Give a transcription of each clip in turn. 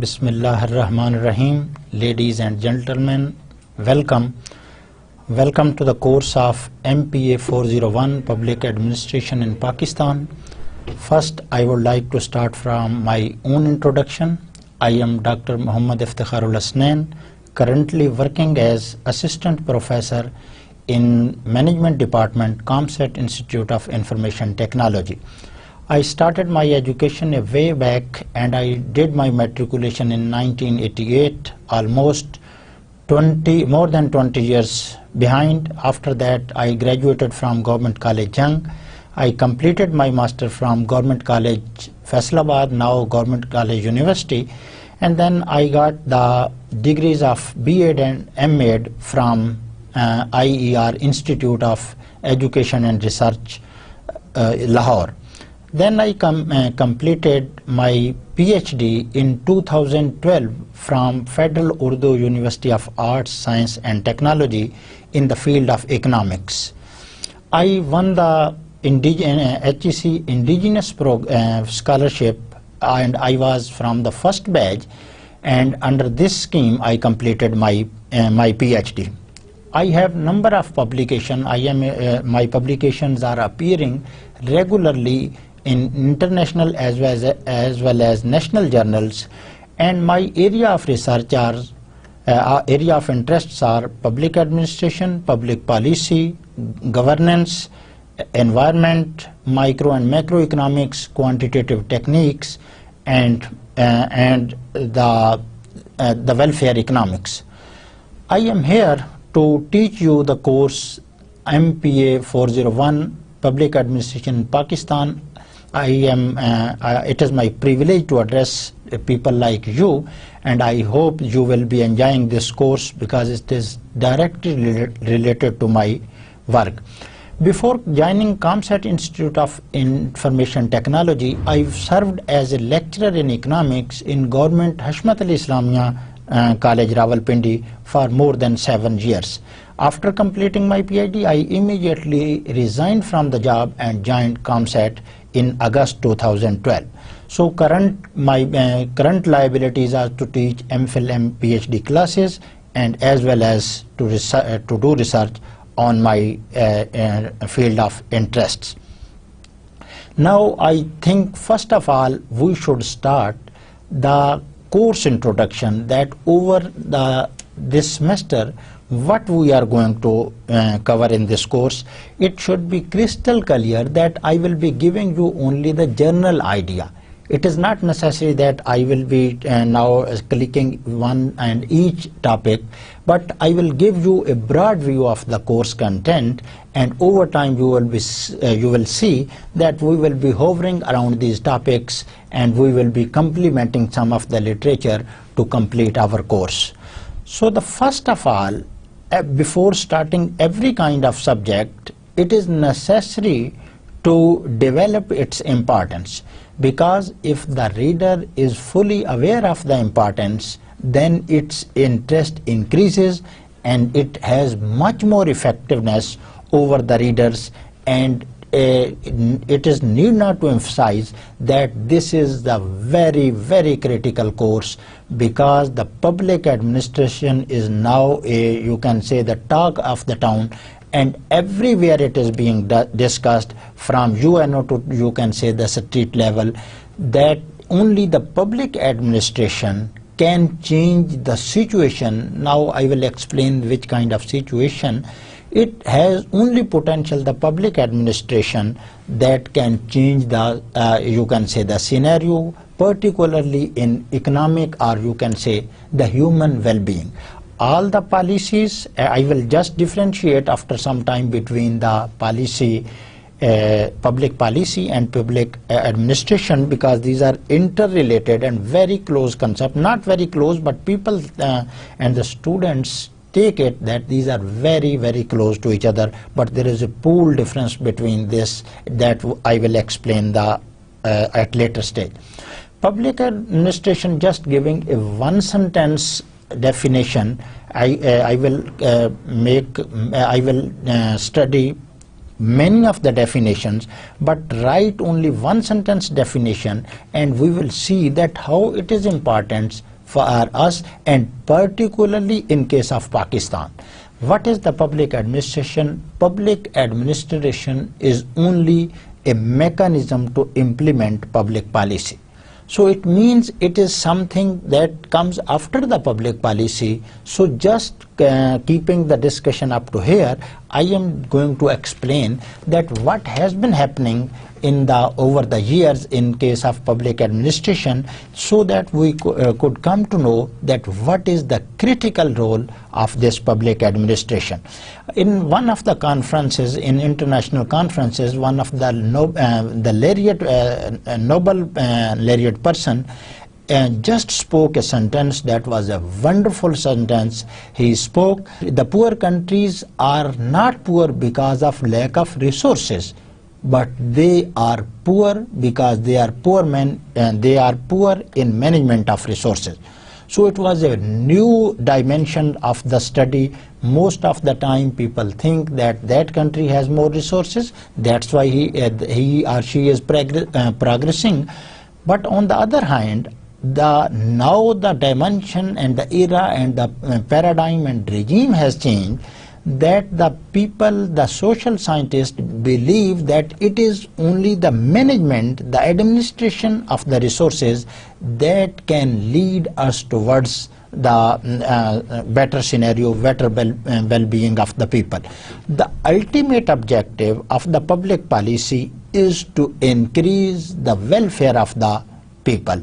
Bismillahirrahmanirrahim. Ladies and gentlemen, welcome to the course of MPA401 Public Administration in Pakistan. First, I would like to start from my own introduction. I am Dr. Muhammad Iftikharul Hasnain, currently working as Assistant Professor in Management Department, ComSat Institute of Information Technology. I started my education a way back and I did my matriculation in 1988, almost more than 20 years behind. After that, I graduated from Government College Jung. I completed my master from Government College Faisalabad, now Government College University, and then I got the degrees of B.Ed and M.Ed from IER Institute of Education and Research, Lahore. Then I completed my PhD in 2012 from Federal Urdu University of Arts, Science and Technology in the field of economics. I won the HEC Indigenous Scholarship and I was from the first batch, and under this scheme I completed my PhD. I have number of publications. My publications are appearing regularly in international as well as national journals, and my area of research area of interests are public administration, public policy, governance, environment, micro and macroeconomics, quantitative techniques, and the welfare economics. I am here to teach you the course MPA 401 Public Administration in Pakistan. It is my privilege to address people like you, and I hope you will be enjoying this course because it is directly related to my work. Before joining ComSat Institute of Information Technology, I served as a lecturer in economics in Government Hashmat Ali Islamia College Rawalpindi for more than 7 years. After completing my PhD, I immediately resigned from the job and joined ComSat in August 2012. So my current liabilities are to teach MPhil and PhD classes and as well as to do research on my field of interests. Now I think first of all we should start the course introduction, that over this semester what we are going to cover in this course. It should be crystal clear that I will be giving you only the general idea. It is not necessary that I will be now clicking one and each topic, but I will give you a broad view of the course content, and over time you will see that we will be hovering around these topics and we will be complementing some of the literature to complete our course. So the first of all, before starting every kind of subject, it is necessary to develop its importance, because if the reader is fully aware of the importance, then its interest increases and it has much more effectiveness over the readers. And it is need not to emphasize that this is the very, very critical course, because the public administration is now you can say the talk of the town, and everywhere it is being discussed, from UNO to you can say the street level, that only the public administration can change the situation. Now I will explain which kind of situation. It has only potential, the public administration, that can change the you can say the scenario, particularly in economic or you can say the human well-being. All the policies, I will just differentiate after some time between the policy, public policy and public administration, because these are interrelated and very close concept. Not very close, but people and the students take it that these are very, very close to each other, but there is a pool difference between this that I will explain at later stage. Public administration, just giving a one sentence definition, I will study many of the definitions, but write only one sentence definition, and we will see that how it is important for us, and particularly in case of Pakistan. What is the public administration? Public administration is only a mechanism to implement public policy. So it means it is something that comes after the public policy. So just keeping the discussion up to here, I am going to explain that what has been happening over the years in case of public administration, so that we could come to know that what is the critical role of this public administration. In one of the conferences, in international conferences, one of the Nobel laureate person just spoke a sentence that was a wonderful sentence. He spoke, the poor countries are not poor because of lack of resources, but they are poor because they are poor men, and they are poor in management of resources. So it was a new dimension of the study. Most of the time people think that that country has more resources, that's why he or she is progressing. But on the other hand, now the dimension and the era and the paradigm and regime has changed, that the people, the social scientists believe that it is only the management, the administration of the resources that can lead us towards the better scenario, better well-being of the people. The ultimate objective of the public policy is to increase the welfare of the people.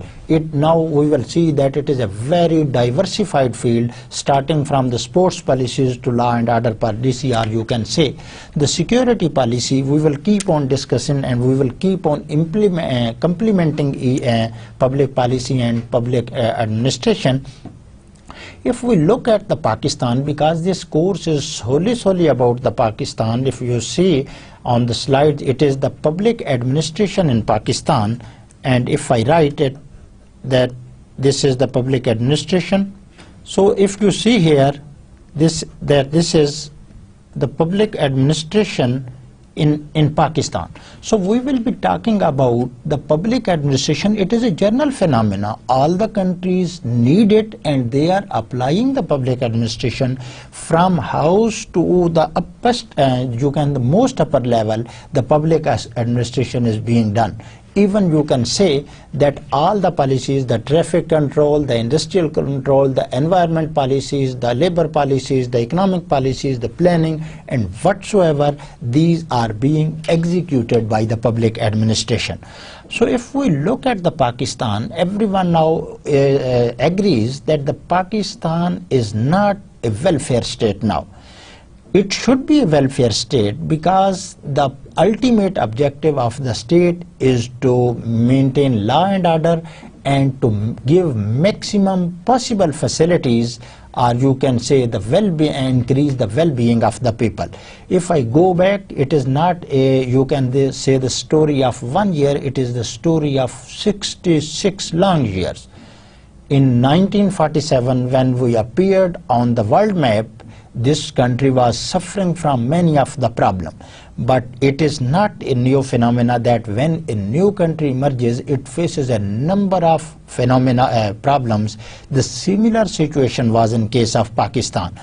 Now we will see that it is a very diversified field, starting from the sports policies to law and order policy, or you can say the security policy. We will keep on discussing, and we will keep on complementing public policy and public administration. If we look at the Pakistan, because this course is solely about the Pakistan, if you see on the slide, it is the public administration in Pakistan. And if I write it that this is the public administration, so if you see here this is the public administration in Pakistan. So we will be talking about the public administration. It is a general phenomena. All the countries need it, and they are applying the public administration from house to the the most upper level. The public administration is being done. Even you can say that all the policies, the traffic control, the industrial control, the environment policies, the labor policies, the economic policies, the planning, and whatsoever, these are being executed by the public administration. So if we look at the Pakistan, everyone now agrees that the Pakistan is not a welfare state now. It should be a welfare state, because the ultimate objective of the state is to maintain law and order and to give maximum possible facilities, or you can say the well-being, increase the well-being of the people. If I go back, it is not you can say the story of 1 year, it is the story of 66 long years. In 1947, when we appeared on the world map, this country was suffering from many of the problems. But it is not a new phenomena that when a new country emerges, it faces a number of problems. The similar situation was in case of Pakistan.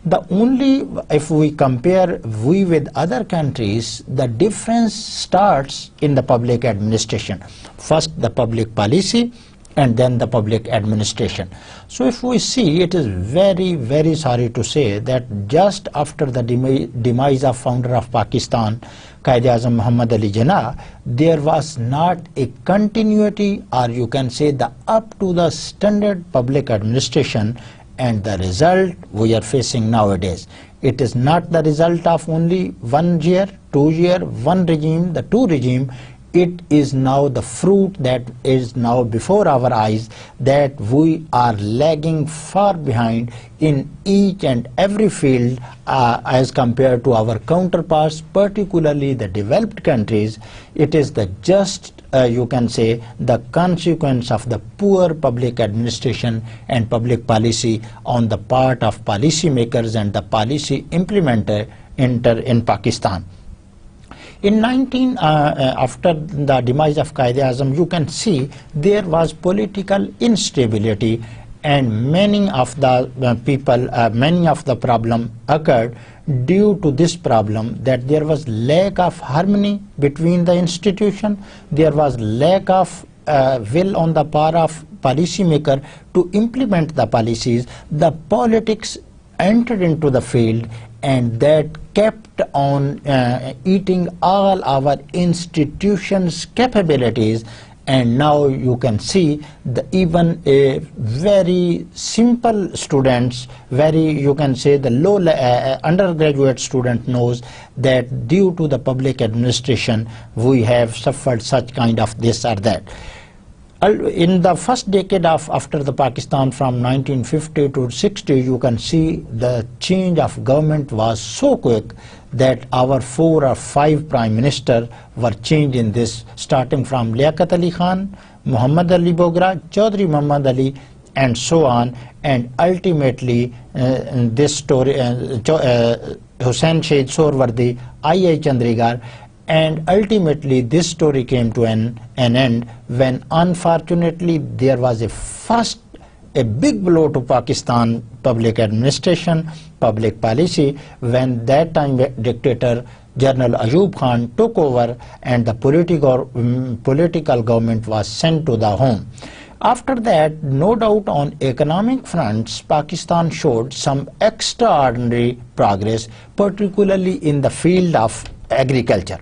If we compare with other countries, the difference starts in the public administration. First the public policy, and then the public administration. So if we see, it is very, very sorry to say that just after the demise of founder of Pakistan, Quaid-e-Azam Muhammad Ali Jinnah, there was not a continuity, or you can say the up to the standard public administration, and the result we are facing nowadays. It is not the result of only 1 year, 2 year, one regime, the two regime. it is now the fruit that is now before our eyes, that we are lagging far behind in each and every field as compared to our counterparts, particularly the developed countries. It is the just, you can say, the consequence of the poor public administration and public policy on the part of policymakers and the policy implementer in Pakistan. After the demise of Quaid-e-Azam, you can see there was political instability, and many of the many of the problem occurred due to this problem, that there was lack of harmony between the institution, there was lack of will on the part of policymaker to implement the policies. The politics entered into the field, and that kept on eating all our institutions' capabilities. And now you can see even a very simple students, you can say the low undergraduate student knows that due to the public administration we have suffered such kind of this or that. In the first decade after the Pakistan, from 1950 to 60, you can see the change of government was so quick that our 4 or 5 prime ministers were changed in this, starting from Liaquat Ali Khan, Muhammad Ali Bogra, Chaudhry Muhammad Ali, and so on. And ultimately this story, Hussain Shahid Sohrawardy, I.I. Chandrigar, and ultimately this story came to an end when unfortunately there was a big blow to Pakistan public administration, public policy, when that time dictator General Ayub Khan took over and the political government was sent to the home. After that, no doubt on economic fronts, Pakistan showed some extraordinary progress, particularly in the field of agriculture.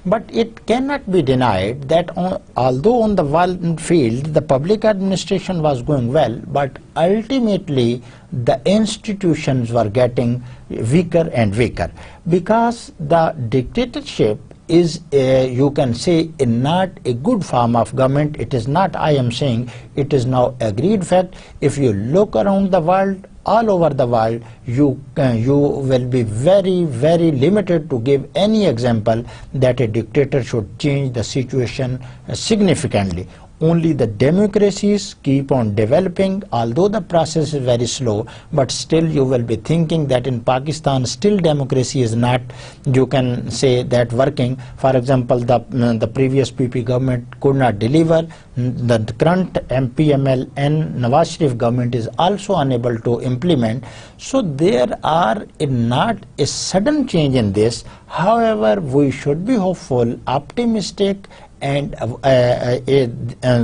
But it cannot be denied that although on the one field the public administration was going well, but ultimately the institutions were getting weaker and weaker, because the dictatorship is you can say not a good form of government. It is not, I am saying, it is now agreed fact. If you look around the world, all over the world, you will be very limited to give any example that a dictator should change the situation significantly. Only the democracies keep on developing, although the process is very slow, but still you will be thinking that in Pakistan still democracy is not, you can say, that working. For example, the previous PP government could not deliver. The current MPML-N Nawaz Sharif government is also unable to implement. So there are not a sudden change in this. However, we should be hopeful, optimistic, and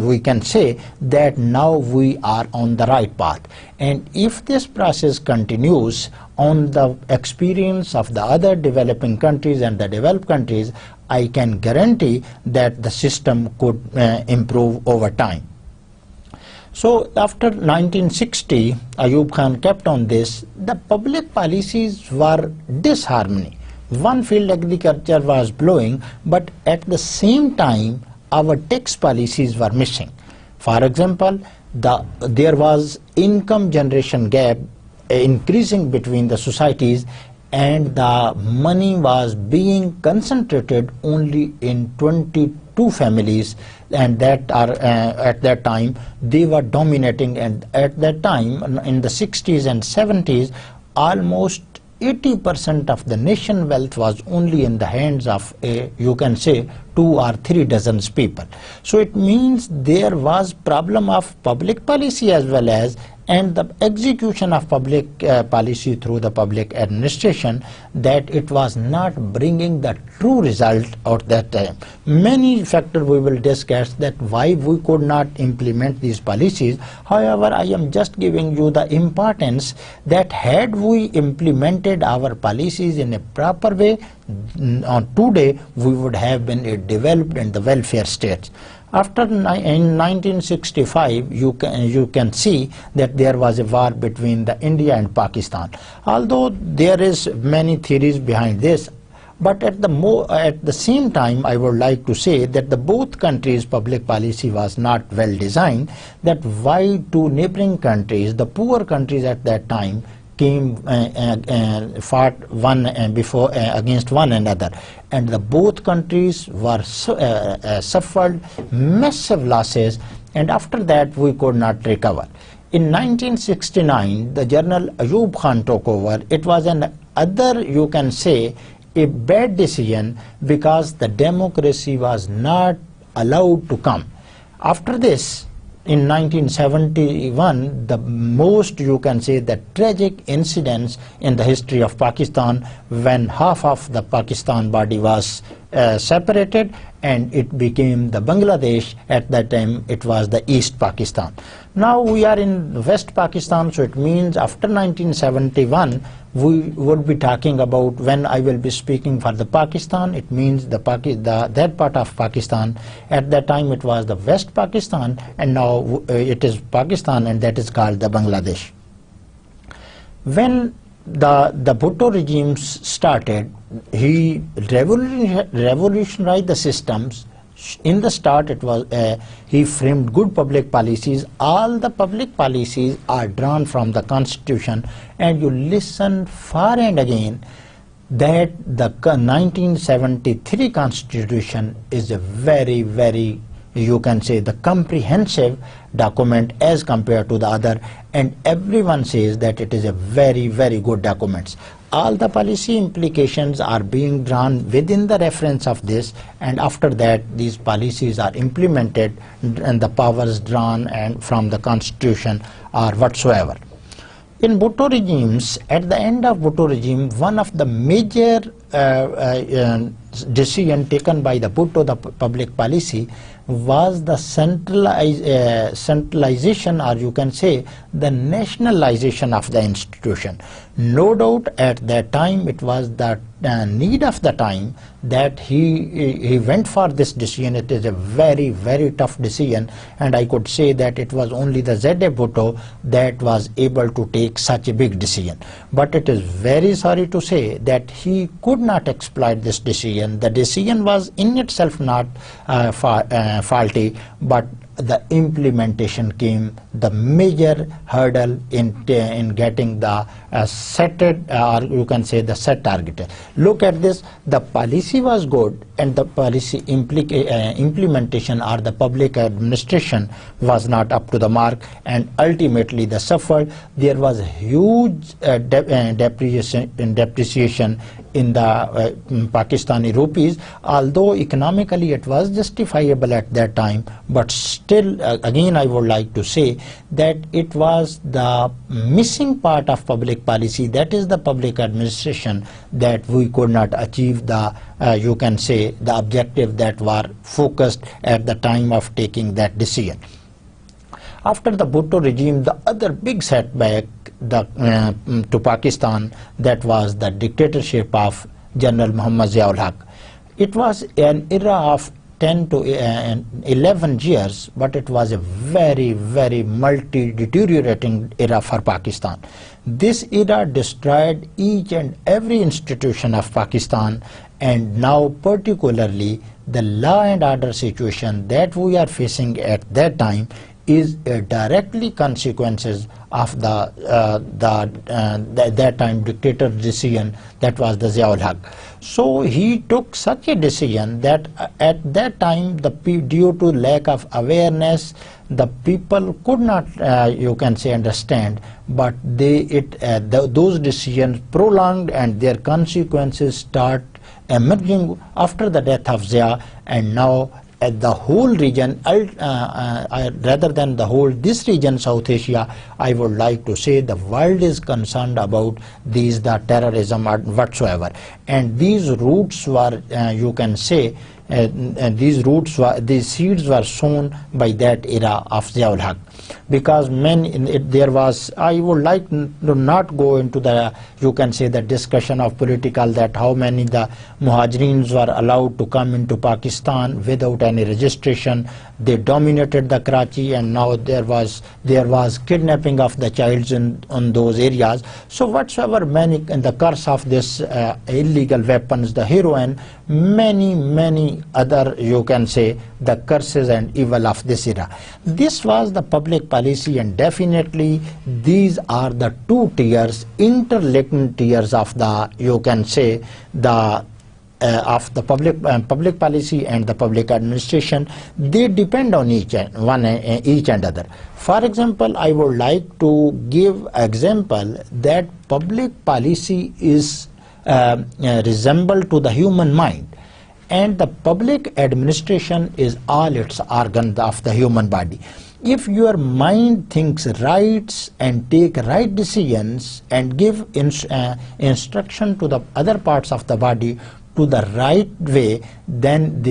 we can say that now we are on the right path. And if this process continues on the experience of the other developing countries and the developed countries, I can guarantee that the system could improve over time. So after 1960, Ayub Khan kept on this. The public policies were disharmony. One field, agriculture, was blowing, but at the same time our tax policies were missing. For example, there was income generation gap increasing between the societies, and the money was being concentrated only in 22 families, and that are at that time they were dominating. And at that time, in the 60s and 70s, almost 80% of the nation wealth was only in the hands of you can say 2 or 3 dozens people. So it means there was problem of public policy as well as and the execution of public policy through the public administration, that it was not bringing the true result at that time. Many factors we will discuss that why we could not implement these policies. However, I am just giving you the importance that had we implemented our policies in a proper way, today we would have been a developed and the welfare state. After in 1965, you can see that there was a war between the India and Pakistan. Although there is many theories behind this, But at the same time, I would like to say that the both countries' public policy was not well designed. That why two neighboring countries, the poor countries at that time, came fought one against one another, and the both countries were suffered massive losses, and after that we could not recover. In 1969, the General Ayub Khan took over. It was an other, you can say, a bad decision, because the democracy was not allowed to come. After this, in 1971, the most, you can say, the tragic incidents in the history of Pakistan, when half of the Pakistan body was separated and it became the Bangladesh. At that time it was the East Pakistan. Now we are in West Pakistan, so it means after 1971 we would be talking about, when I will be speaking for the Pakistan, it means that part of Pakistan. At that time it was the West Pakistan, and now it is Pakistan, and that is called the Bangladesh. When the Bhutto regime started, he revolutionized the systems. In the start, it was he framed good public policies. All the public policies are drawn from the Constitution, and you listen far and again that the 1973 Constitution is a very, very, you can say, the comprehensive document as compared to the other, and everyone says that it is a very, very good document. All the policy implications are being drawn within the reference of this, and after that these policies are implemented and the powers drawn and from the Constitution or whatsoever. In Bhutto regimes, at the end of Bhutto regime, one of the major decision taken by the Bhutto, the public policy, was the centralization, or you can say the nationalization of the institution. No doubt at that time it was the need of the time that he went for this decision. It is a very, very tough decision, and I could say that it was only the Z.A. Bhutto that was able to take such a big decision. But it is very sorry to say that he could not exploit this decision. The decision was in itself not faulty, but the implementation came the major hurdle in getting the set, or you can say the set target. Look at this, the policy was good, and the policy implementation or the public administration was not up to the mark, and ultimately the suffered. There was a huge depreciation in the Pakistani rupees, although economically it was justifiable at that time, but still again I would like to say that it was the missing part of public policy, that is the public administration, that we could not achieve the you can say the objective that were focused at the time of taking that decision. After the Bhutto regime, the other big setback to Pakistan, that was the dictatorship of General Muhammad Ziaul Haq. It was an era of 10 to 11 years, but it was a very, very multi-deteriorating era for Pakistan. This era destroyed each and every institution of Pakistan, and now particularly the law and order situation that we are facing at that time is directly consequences of that time dictator decision, that was the Ziaul Haq. So he took such a decision that at that time, due to lack of awareness, the people could not you can say understand, but those decisions prolonged, and their consequences start emerging after the death of Zia, and now at the whole region, rather than the whole this region, South Asia, I would like to say the world is concerned about the terrorism or whatsoever, and these roots were you can say these seeds were sown by that era of Ziaul Haq, because there was, I would like to not go into the, you can say, the discussion of political, that how many the Muhajireens were allowed to come into Pakistan without any registration. They dominated the Karachi, and now there was kidnapping kidnapping of the child on those areas. So whatsoever many, and the curse of this illegal weapons, the heroin, many other, you can say, the curses and evil of this era. This was the public policy, and definitely these are the two tiers, interlinked tiers of the, you can say, the of the public policy and the public administration. They depend on each and other. For example, I would like to give example that public policy is resemble to the human mind, and the public administration is all its organs of the human body. If your mind thinks right and take right decisions and give instruction to the other parts of the body to the right way, then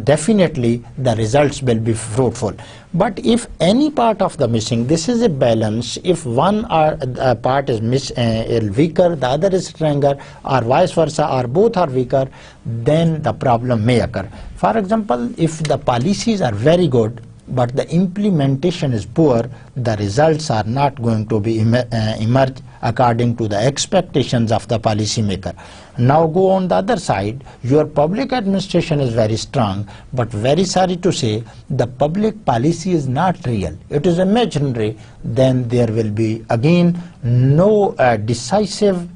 definitely the results will be fruitful. But if any part of the missing, this is a balance. If one part is weaker, the other is stronger, or vice versa, or both are weaker, then the problem may occur. For example, if the policies are very good but the implementation is poor, the results are not going to be emerge according to the expectations of the policymaker. Now go on the other side, your public administration is very strong, but very sorry to say, the public policy is not real, it is imaginary, then there will be again no decisive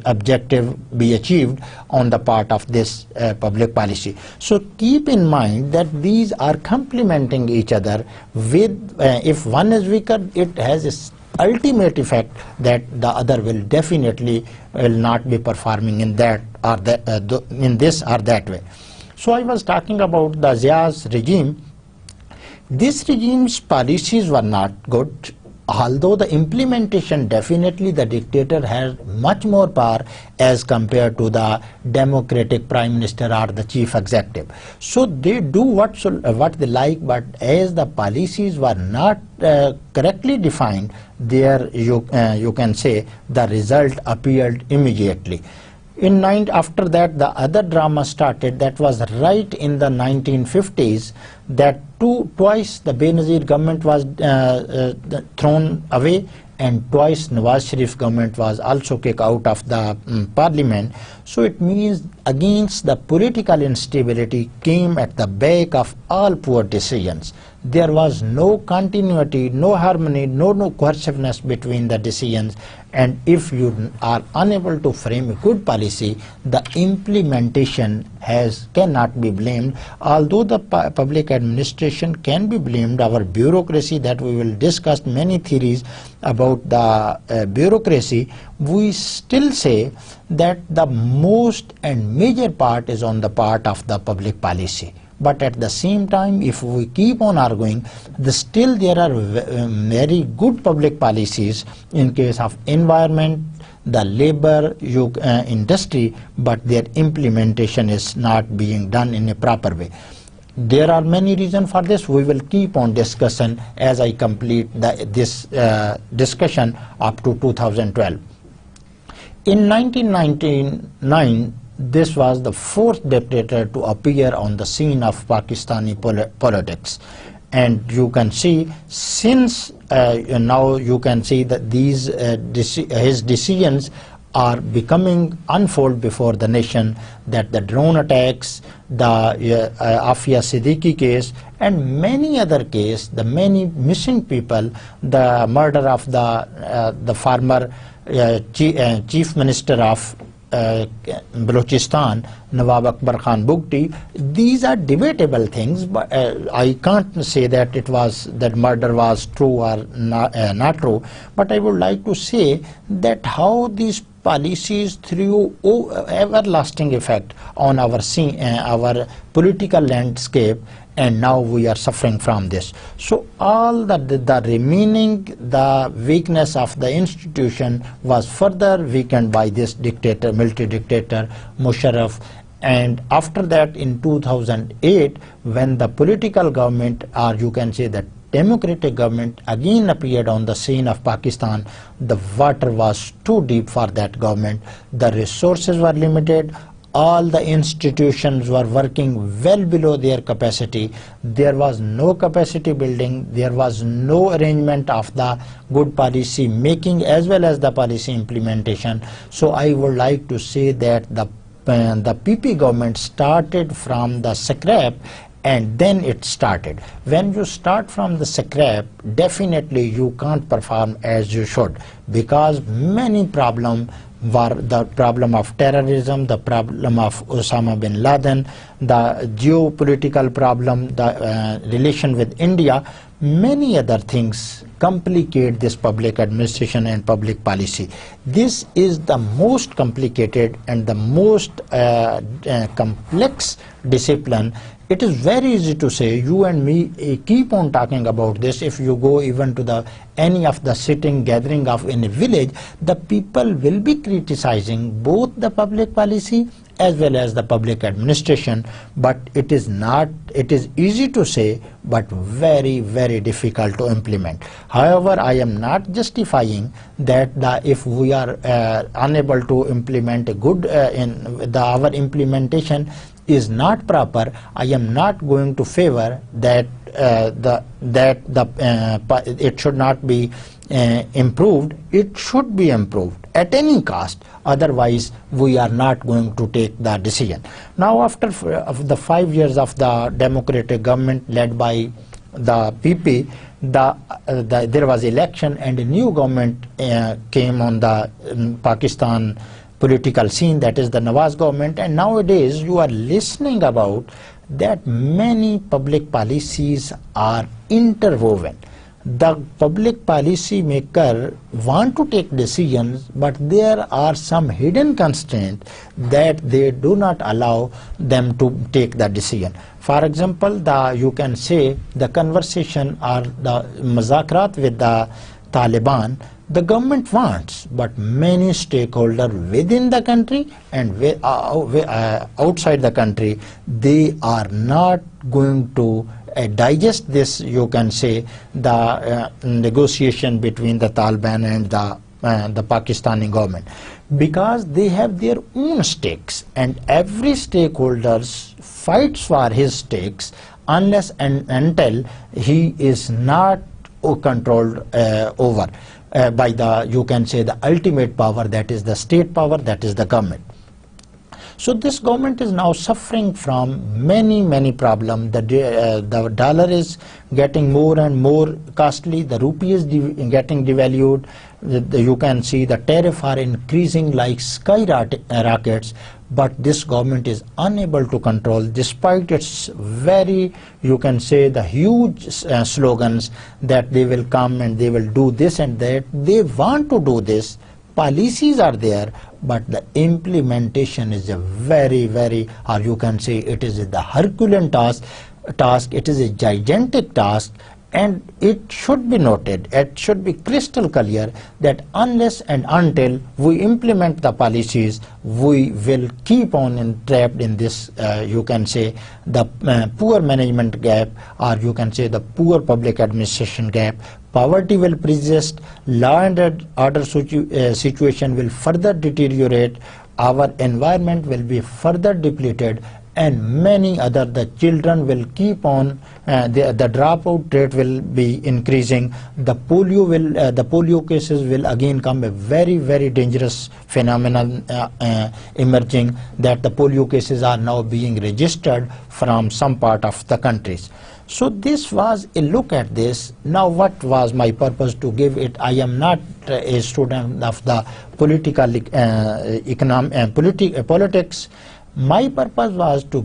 objective be achieved on the part of this public policy. So keep in mind that these are complementing each other. With if one is weaker, it has a ultimate effect that the other will definitely will not be performing in that or that in this or that way. So I was talking about the Zia's regime. This regime's policies were not good, although the implementation, definitely the dictator has much more power as compared to the democratic prime minister or the chief executive. So they do what they like, but as the policies were not correctly defined, there you can say the result appeared immediately. After that, the other drama started. That was right in the 1950s, that twice the Benazir government was thrown away, and twice Nawaz Sharif government was also kicked out of the parliament. So it means against the political instability came at the back of all poor decisions. There was no continuity, no harmony, no cohesiveness between the decisions, and if you are unable to frame a good policy, the implementation cannot be blamed. Although the public administration can be blamed, our bureaucracy, that we will discuss many theories about the bureaucracy, we still say that the most and major part is on the part of the public policy. But at the same time, if we keep on arguing, still there are very good public policies in case of environment, the labor, industry, but their implementation is not being done in a proper way. There are many reasons for this. We will keep on discussion as I complete this discussion up to 2012. In 1999, this was the fourth dictator to appear on the scene of Pakistani politics, and you can see since now you can see that these his decisions are becoming unfold before the nation, that the drone attacks, the Afia Siddiqui case, and many other cases, the many missing people, the murder of the former chief minister of Balochistan, Nawab Akbar Khan Bugti. These are debatable things, but I can't say that that murder was true or not true. But I would like to say that how these policies threw everlasting effect on our political landscape, and now we are suffering from this. So all the remaining, the weakness of the institution was further weakened by this dictator, military dictator Musharraf. And after that, in 2008, when the political government, or you can say the democratic government, again appeared on the scene of Pakistan, the water was too deep for that government. The resources were limited. all the institutions were working well below their capacity. There was no capacity building, there was no arrangement of the good policy making as well as the policy implementation. So I would like to say that the PP government started from the scrap, and then it started. When you start from the scrap, definitely you can't perform as you should, because many problems were the problem of terrorism, the problem of Osama bin Laden, the geopolitical problem, the relation with India, many other things complicate this public administration and public policy. This is the most complicated and the most complex discipline. It is very easy to say, you and me keep on talking about this. If you go even to any of the sitting gathering of in a village, the people will be criticizing both the public policy as well as the public administration. But it is easy to say, but very, very difficult to implement. However, I am not justifying that if we are unable to implement a good our implementation is not proper. I am not going to favor that it should not be improved. It should be improved at any cost. Otherwise, we are not going to take the decision. Now, after the 5 years of the democratic government led by the PP, there was election and a new government came on the Pakistan political scene, that is the Nawaz government. And nowadays you are listening about that many public policies are interwoven. The public policy maker want to take decisions, but there are some hidden constraints that they do not allow them to take the decision. For example, you can say the conversation or the muzakarat with the Taliban, the government wants, but many stakeholders within the country and outside the country, they are not going to digest this, you can say, the negotiation between the Taliban and the Pakistani government, because they have their own stakes, and every stakeholder fights for his stakes unless and until he is not controlled over by you can say, the ultimate power, that is the state power, that is the government. So this government is now suffering from many problems. The dollar is getting more and more costly, the rupee is getting devalued, you can see the tariff are increasing like skyrockets, but this government is unable to control, despite its very, you can say, the huge slogans that they will come and they will do this and that. They want to do this, policies are there, but the implementation is a very, or you can say it is the Herculean task, it is a gigantic task. And it should be noted, it should be crystal clear that unless and until we implement the policies, we will keep on entrapped in this, you can say, the poor management gap, or you can say the poor public administration gap. Poverty will persist, law and order situation will further deteriorate, our environment will be further depleted, and many other, the children will keep on, the dropout rate will be increasing, the polio cases will again come, a very dangerous phenomenon emerging, that the polio cases are now being registered from some part of the countries. So this was a look at this. Now what was my purpose to give it? I am not a student of the politics. My purpose was to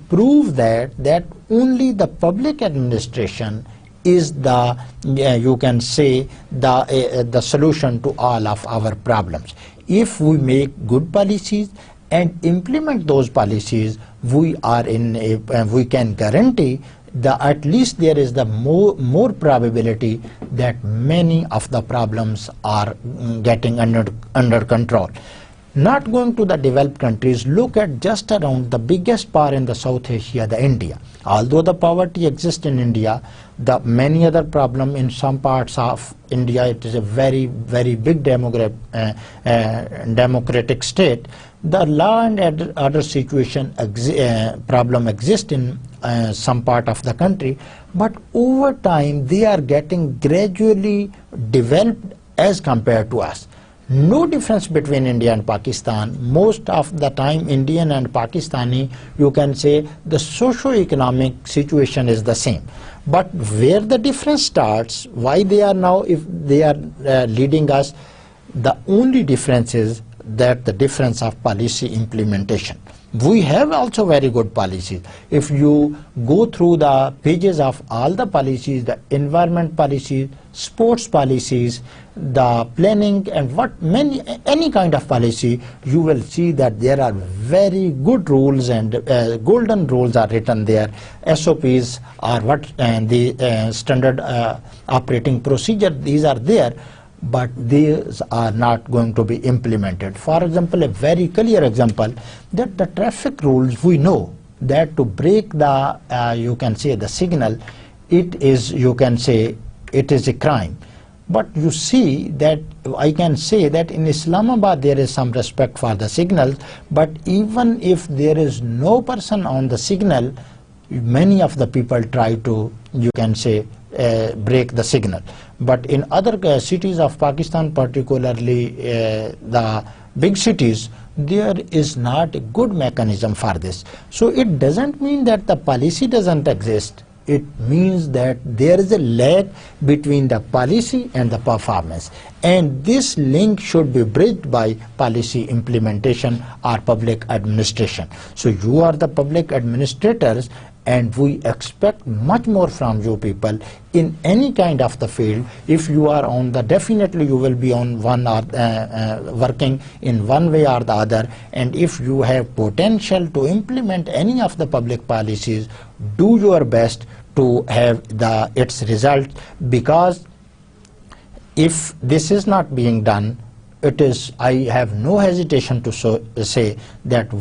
prove that only the public administration is the, you can say, the solution to all of our problems. If we make good policies and implement those policies, we can guarantee at least there is the more probability that many of the problems are getting under control. Not going to the developed countries, look at just around the biggest power in the South Asia, the India. Although the poverty exists in India, the many other problem in some parts of India, it is a very, very big democratic state. The law and order situation problem exists in some part of the country, but over time they are getting gradually developed as compared to us. No difference between India and Pakistan. Most of the time Indian and Pakistani, you can say the socio-economic situation is the same. But where the difference starts, why they are now, if they are leading us, the only difference is that the difference of policy implementation. We have also very good policies. If you go through the pages of all the policies, the environment policies, sports policies, the planning and any kind of policy, you will see that there are very good rules and golden rules are written there. SOPs are the standard operating procedure, these are there, but these are not going to be implemented. For example, a very clear example, that the traffic rules, we know that to break the you can say the signal, it is, you can say, it is a crime. But you see that I can say that in Islamabad there is some respect for the signals, but even if there is no person on the signal, many of the people try to, you can say, break the signal. But in other cities of Pakistan, particularly the big cities, there is not a good mechanism for this. So it doesn't mean that the policy doesn't exist. It means that there is a lag between the policy and the performance, and this link should be bridged by policy implementation or public administration. So you are the public administrators, and we expect much more from you people in any kind of the field. If you are on the, definitely you will be on one or working in one way or the other, and if you have potential to implement any of the public policies, do your best to have its result, because if this is not being done, it is, I have no hesitation to say that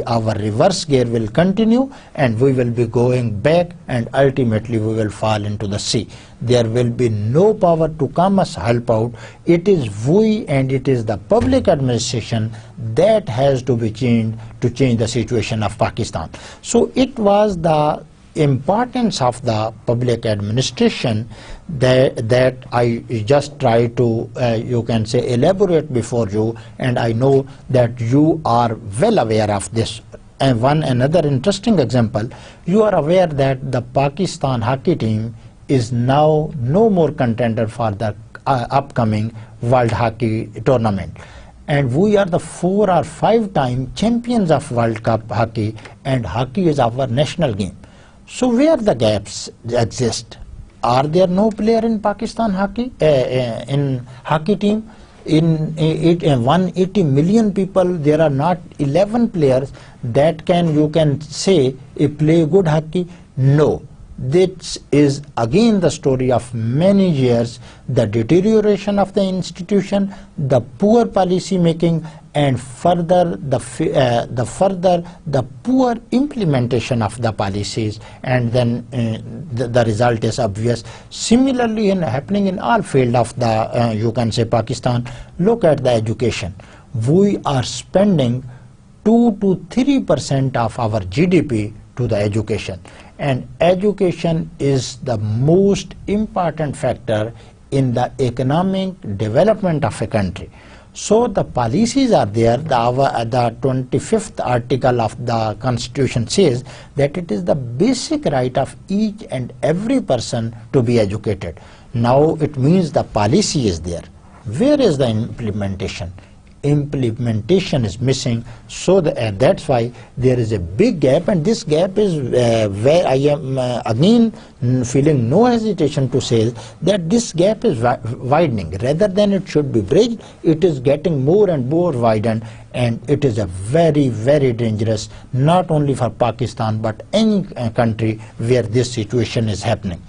our reverse gear will continue and we will be going back, and ultimately we will fall into the sea. There will be no power to come us help out. It is we, and it is the public administration that has to be changed to change the situation of Pakistan. So it was the importance of the public administration that I just try to you can say elaborate before you, and I know that you are well aware of this. And one another interesting example, you are aware that the Pakistan hockey team is now no more contender for the upcoming World Hockey Tournament, and we are the 4 or 5 time champions of World Cup hockey, and hockey is our national game. So where the gaps exist? Are there no player in Pakistan hockey in hockey team? In 180 million people, there are not 11 players that can, you can say, play good hockey? No. This is again the story of many years, the deterioration of the institution, the poor policy making, and further the poor implementation of the policies, and then the result is obvious. Similarly, happening in all field of the you can say Pakistan. Look at the education. We are spending 2 to 3% of our GDP to the education, and education is the most important factor in the economic development of a country. So the policies are there. The 25th article of the Constitution says that it is the basic right of each and every person to be educated. Now it means the policy is there. Where is the implementation? Implementation is missing, so that's why there is a big gap, and this gap is where I am again feeling no hesitation to say that this gap is widening. Rather than it should be bridged, it is getting more and more widened, and it is a very, very dangerous, not only for Pakistan but any country where this situation is happening.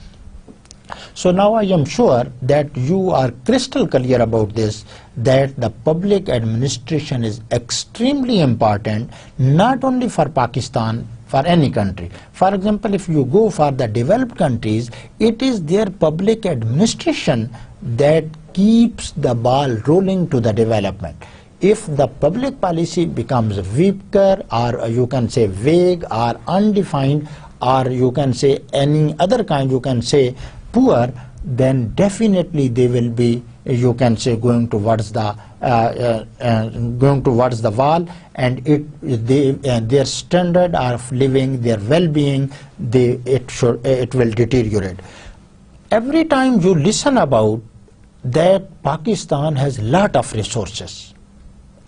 So now I am sure that you are crystal clear about this, that the public administration is extremely important, not only for Pakistan, for any country. For example, if you go for the developed countries, it is their public administration that keeps the ball rolling to the development. If the public policy becomes weaker, or you can say vague or undefined, or you can say any other kind, you can say poor, then definitely they will be, you can say, going towards the wall, and their standard of living, their well-being, it will deteriorate. Every time you listen about that Pakistan has lot of resources,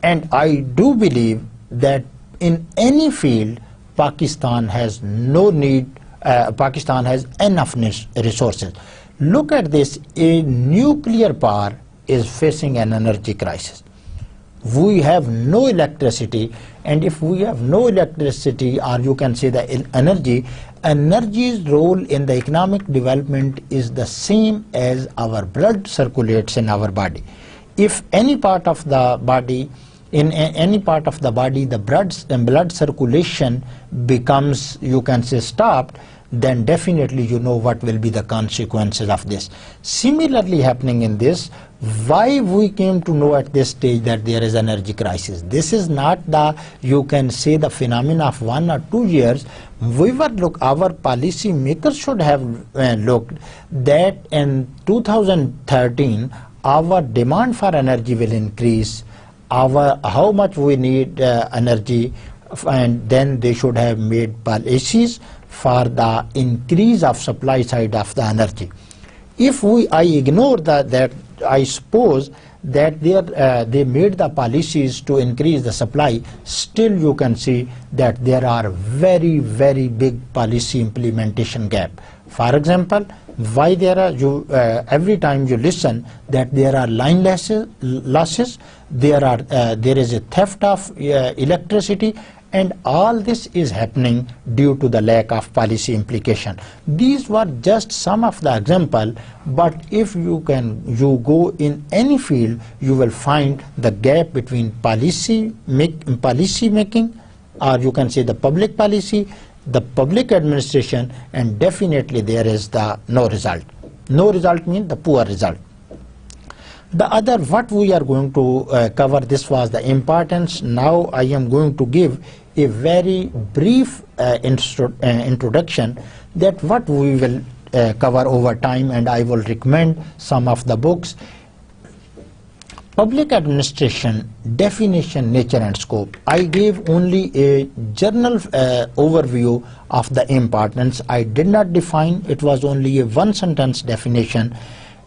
and I do believe that in any field Pakistan has no need, Pakistan has enough resources. Look at this, a nuclear power is facing an energy crisis. We have no electricity, and if we have no electricity, or you can say the energy's role in the economic development is the same as our blood circulates in our body. If any part of the body, in any part of the body, the blood circulation becomes, you can say, stopped, then definitely you know what will be the consequences of this. Similarly happening in this, why we came to know at this stage that there is energy crisis. This is not the, you can say, the phenomena of 1 or 2 years. Our policy makers should have looked that in 2013 our demand for energy will increase, how much we need energy, and then they should have made policies for the increase of supply side of the energy. If I ignore that I suppose that they made the policies to increase the supply, still you can see that there are very, very big policy implementation gap. For example, why there are every time you listen that there are line losses, there is a theft of electricity, and all this is happening due to the lack of policy implication. These were just some of the example, but if you go in any field, you will find the gap between policy making, or you can say the public policy, the public administration, and definitely there is the no result. No result means the poor result. The other, what we are going to cover, this was the importance. Now I am going to give a very brief introduction that what we will cover over time, and I will recommend some of the books. Public administration, definition, nature and scope. I gave only a general overview of the importance. I did not define, it was only a one sentence definition.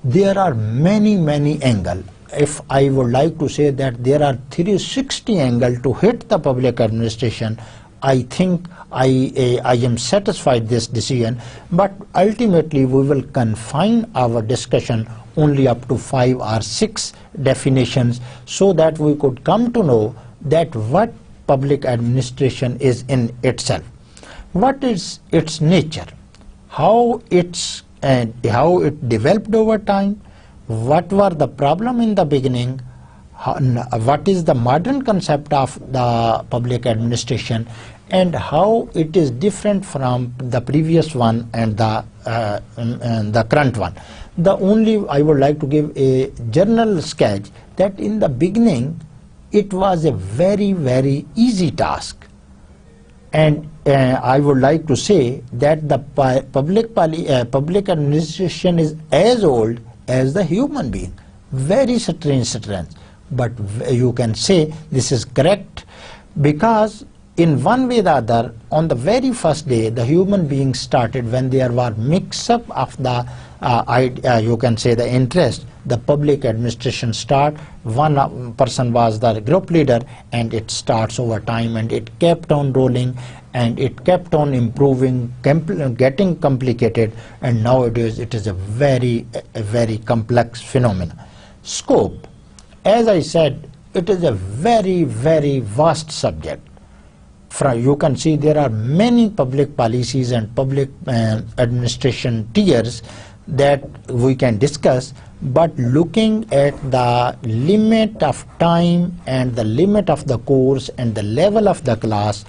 There are many angles. If I would like to say that there are 360 angles to hit the public administration, I think I am satisfied this decision, but ultimately we will confine our discussion only up to 5 or 6 definitions, so that we could come to know that what public administration is in itself, what is its nature, how it developed over time, what were the problem in the beginning, what is the modern concept of the public administration, and how it is different from the previous one and the current one. I would like to give a general sketch that in the beginning it was a very easy task, and I would like to say that the public administration is as old as the human being. Very strange, but you can say this is correct, because in one way or the other, on the very first day, the human being started when there were mix-up of the you can say the interest. The public administration start. One person was the group leader, and it starts over time, and it kept on rolling, and it kept on improving, getting complicated, and nowadays it is a very complex phenomenon. Scope, as I said, it is a very vast subject. You can see there are many public policies and public administration tiers, that we can discuss, but looking at the limit of time and the limit of the course and the level of the class,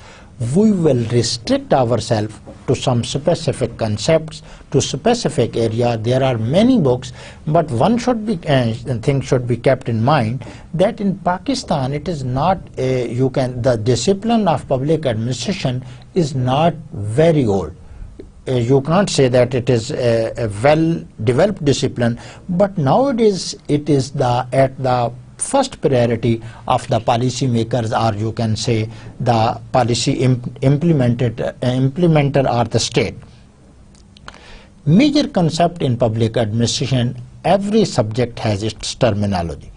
we will restrict ourselves to some specific concepts, to specific area. There are many books, but one thing should be kept in mind, that in Pakistan it is not the discipline of public administration is not very old. You cannot say that it is a well-developed discipline, but nowadays it is at the first priority of the policy makers, or you can say the policy implementer or the state. Major concept in public administration, every subject has its terminology.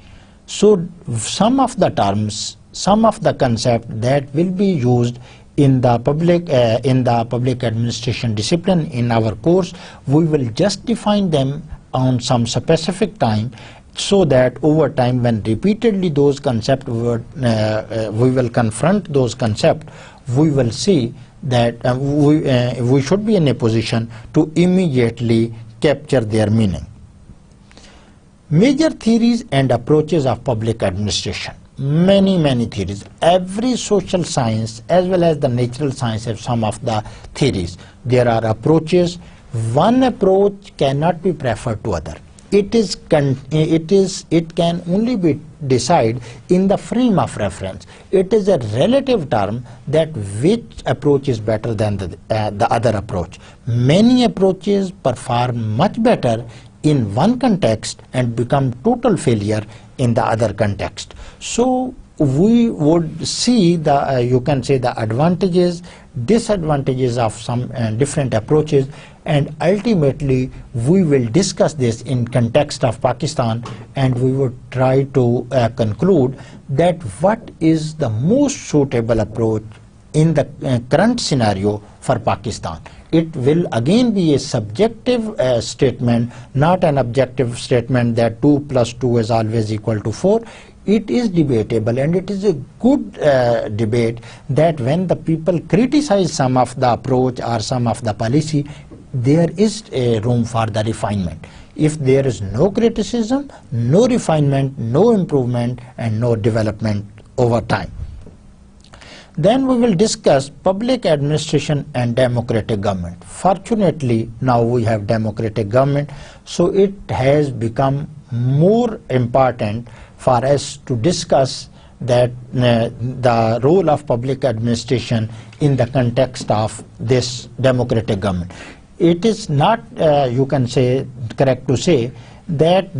So some of the terms, some of the concept that will be used in the public administration discipline in our course, we will just define them on some specific time, so that over time, when repeatedly those concepts we will confront those concepts, we will see that we should be in a position to immediately capture their meaning. Major theories and approaches of public administration. Many theories. Every social science as well as the natural science have some of the theories. There are approaches. One approach cannot be preferred to other. It can only be decided in the frame of reference. It is a relative term that which approach is better than the other approach. Many approaches perform much better in one context and become total failure in the other context. So we would see you can say the advantages, disadvantages of some different approaches, and ultimately we will discuss this in context of Pakistan, and we would try to conclude that what is the most suitable approach in the current scenario for Pakistan. It will again be a subjective statement, not an objective statement that 2 + 2 is always equal to 4. It is debatable, and it is a good debate that when the people criticize some of the approach or some of the policy, there is a room for the refinement. If there is no criticism, no refinement, no improvement, and no development over time. Then we will discuss public administration and democratic government. Fortunately, now we have democratic government, so it has become more important for us to discuss that the role of public administration in the context of this democratic government. It is not, you can say, correct to say that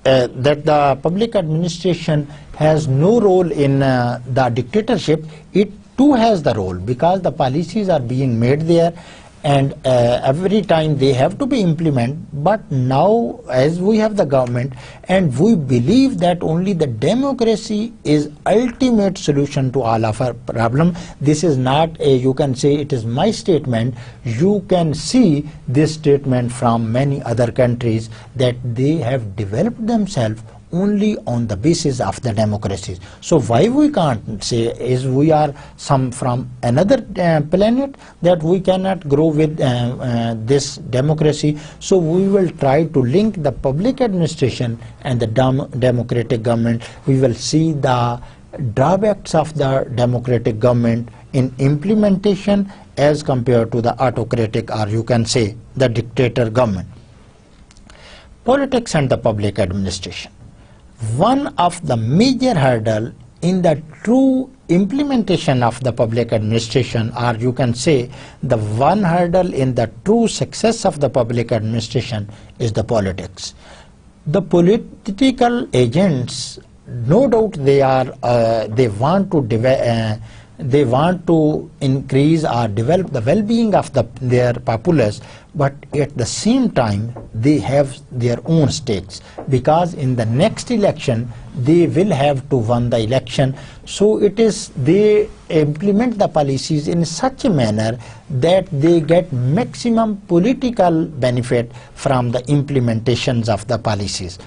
that the public administration has no role in the dictatorship. It too has the role, because the policies are being made there, and every time they have to be implemented. But now, as we have the government, and we believe that only the democracy is ultimate solution to all of our problem. This is not a, you can say, it is my statement. You can see this statement from many other countries that they have developed themselves only on the basis of the democracies. So why we can't say is we are some from another planet that we cannot grow with this democracy. So we will try to link the public administration and the democratic government. We will see the drawbacks of the democratic government in implementation as compared to the autocratic, or you can say the dictator government. Politics and the public administration. One of the major hurdle in the true implementation of the public administration, or you can say the one hurdle in the true success of the public administration, is the politics. The political agents, no doubt they want to increase or develop the well-being of their populace, but at the same time they have their own stakes, because in the next election they will have to win the election. So it is they implement the policies in such a manner that they get maximum political benefit from the implementations of the policies.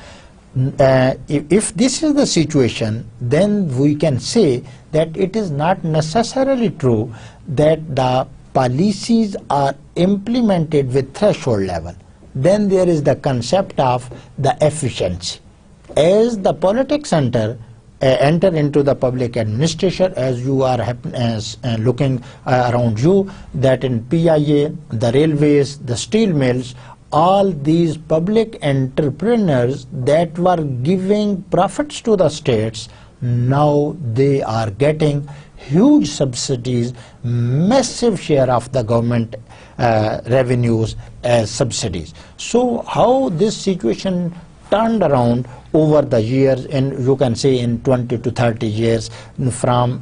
If this is the situation, then we can say that it is not necessarily true that the policies are implemented with threshold level. Then there is the concept of the efficiency. As the politics enter into the public administration, as you are looking around you, that in PIA, the railways, the steel mills, all these public entrepreneurs that were giving profits to the states, now they are getting huge subsidies, massive share of the government revenues as subsidies. So how this situation turned around over the years, and you can say in 20 to 30 years, from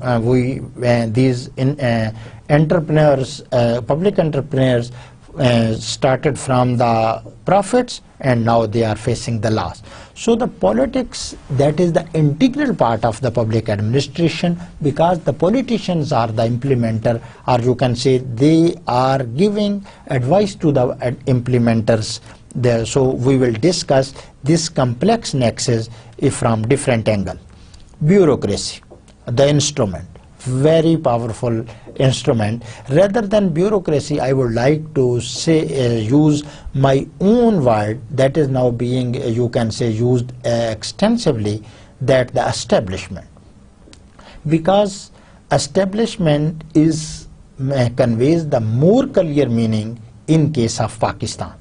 these entrepreneurs, public entrepreneurs, started from the profits, and now they are facing the loss. So the politics, that is the integral part of the public administration, because the politicians are the implementer, or you can say they are giving advice to the implementers there. So we will discuss this complex nexus from different angle. Bureaucracy, the instrument, very powerful instrument. Rather than bureaucracy, I would like to say use my own word that is now being you can say used extensively, that the establishment, because establishment is conveys the more clear meaning in case of Pakistan.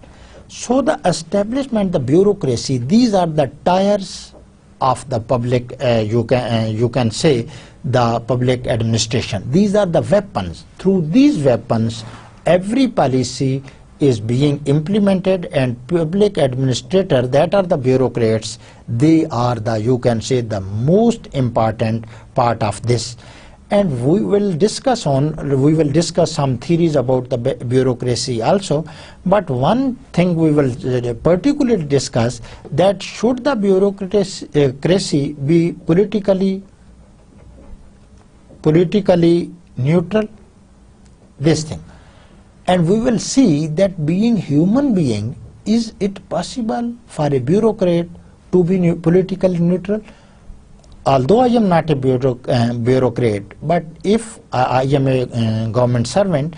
So the establishment, the bureaucracy, these are the tires of the public, you can say the public administration. These are the weapons. Through these weapons, every policy is being implemented, and public administrator, that are the bureaucrats, they are the, you can say, the most important part of this. And we will discuss some theories about the bureaucracy also. But one thing we will particularly discuss, that should the bureaucracy be politically neutral, this thing. And we will see that being human being, is it possible for a bureaucrat to be politically neutral? Although I am not a bureaucrat, but if I am a government servant,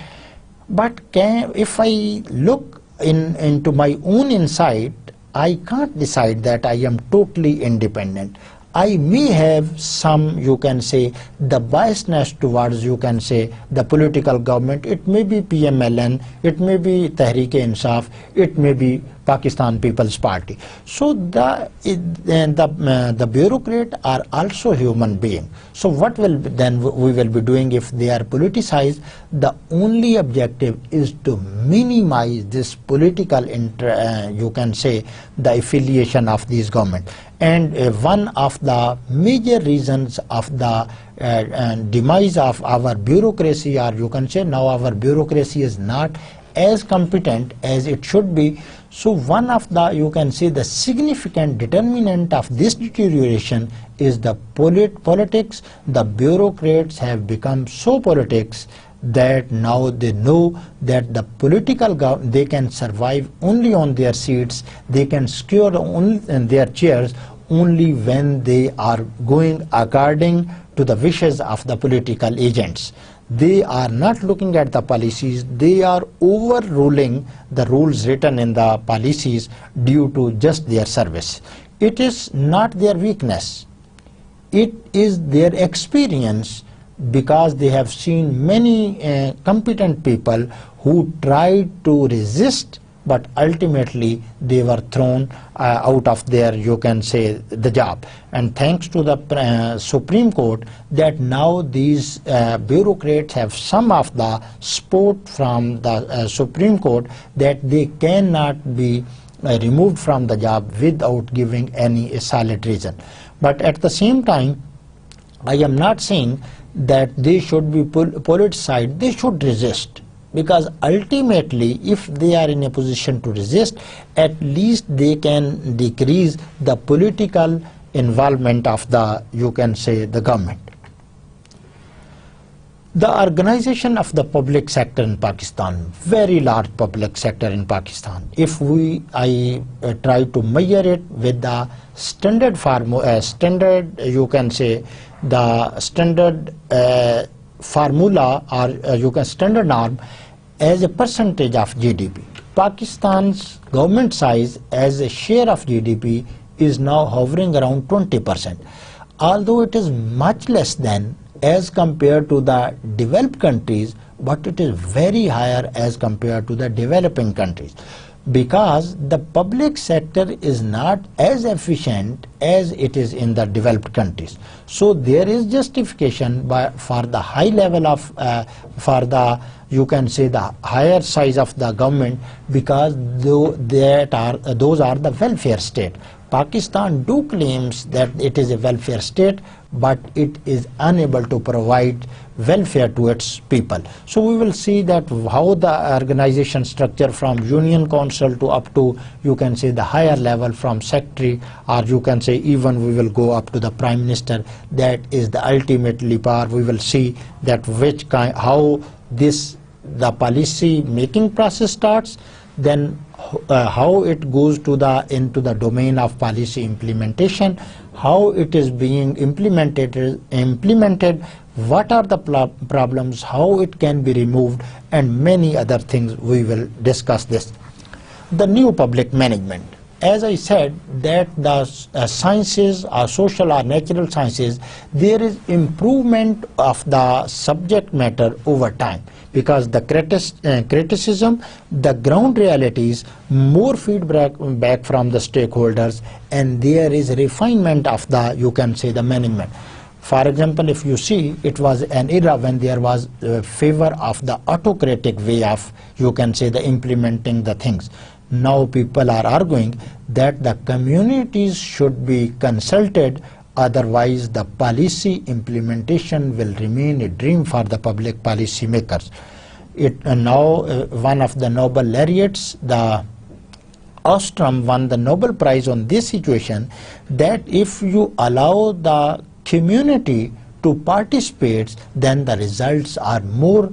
but if I look into my own insight, I can't decide that I am totally independent. I may have some, you can say, the biasness towards, you can say, the political government. It may be PMLN, it may be Tehreek-e-Insaf, it may be Pakistan People's Party. So the bureaucrats are also human beings. So what will then we will be doing if they are politicized? The only objective is to minimize this political, you can say, the affiliation of these government. And one of the major reasons of the demise of our bureaucracy, or you can say now our bureaucracy is not as competent as it should be. So one of the, you can say, the significant determinant of this deterioration is the politics. The bureaucrats have become so politics that now they know that the political they can survive only on their seats, they can secure only in their chairs only when they are going according to the wishes of the political agents. They are not looking at the policies, they are overruling the rules written in the policies due to just their service. It is not their weakness, it is their experience, because they have seen many competent people who tried to resist, but ultimately they were thrown out of their, you can say, the job. And thanks to the Supreme Court, that now these bureaucrats have some of the support from the Supreme Court, that they cannot be removed from the job without giving any solid reason. But at the same time, I am not saying that they should be politicized. They should resist, because ultimately if they are in a position to resist, at least they can decrease the political involvement of the, you can say, the government. The organization of the public sector in Pakistan, very large public sector in Pakistan. If I try to measure it with the standard you can say, the standard formula, or you can standard norm, as a percentage of GDP. Pakistan's government size as a share of GDP is now hovering around 20%. Although it is much less than as compared to the developed countries, but it is very higher as compared to the developing countries, because the public sector is not as efficient as it is in the developed countries. So there is justification for the high level of for the, you can say, the higher size of the government, because those are the welfare state. Pakistan do claims that it is a welfare state, but it is unable to provide welfare to its people. So we will see that how the organization structure from union council to up to, you can say, the higher level from secretary, or you can say even we will go up to the prime minister, that is the ultimately power. We will see that which kind, how this the policy making process starts, then how it goes to the into the domain of policy implementation, how it is being implemented, what are the problems, how it can be removed, and many other things. We will discuss this. The new public management. As I said, that the sciences, or social or natural sciences, there is improvement of the subject matter over time, because the criticism, the ground realities, more feedback back from the stakeholders, and there is refinement of the, you can say, the management. For example, if you see, it was an era when there was favor of the autocratic way of, you can say, the implementing the things. Now people are arguing that the communities should be consulted, otherwise the policy implementation will remain a dream for the public policy makers. Now one of the Nobel laureates, the Ostrom, won the Nobel Prize on this situation, that if you allow the community to participate, then the results are more,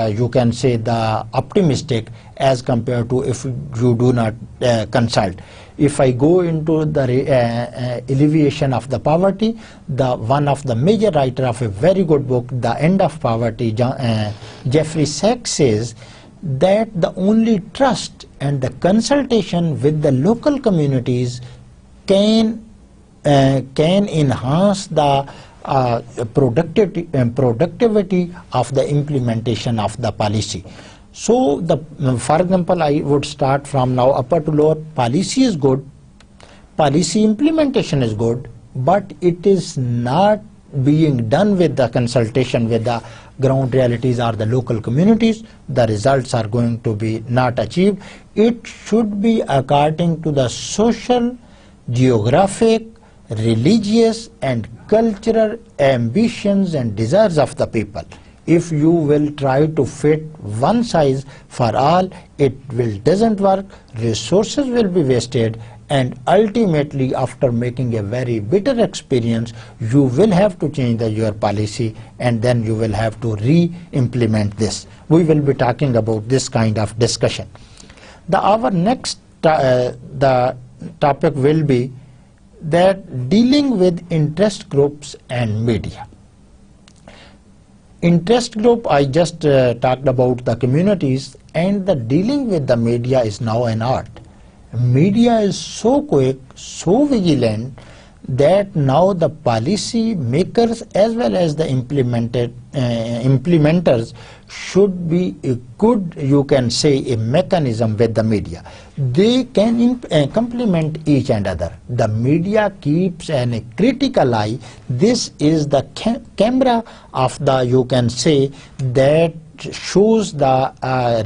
you can say, the optimistic as compared to if you do not consult. If I go into the alleviation of the poverty, the one of the major writer of a very good book, The End of Poverty, Jeffrey Sachs, says that the only trust and the consultation with the local communities can enhance the productivity of the implementation of the policy. So, for example, I would start from now upper to lower. Policy is good, policy implementation is good, but it is not being done with the consultation with the ground realities or the local communities. The results are going to be not achieved. It should be according to the social, geographic, religious and cultural ambitions and desires of the people. If you will try to fit one size for all, it doesn't work, resources will be wasted, and ultimately after making a very bitter experience, you will have to change your policy, and then you will have to re-implement this. We will be talking about this kind of discussion. Our next the topic will be that dealing with interest groups and media. Interest group, I just talked about the communities, and the dealing with the media is now an art. Media is so quick, so vigilant, that now the policy makers as well as the implementers should be a good, you can say, a mechanism with the media. They can complement each other. The media keeps a critical eye. This is the camera of the, you can say, that shows the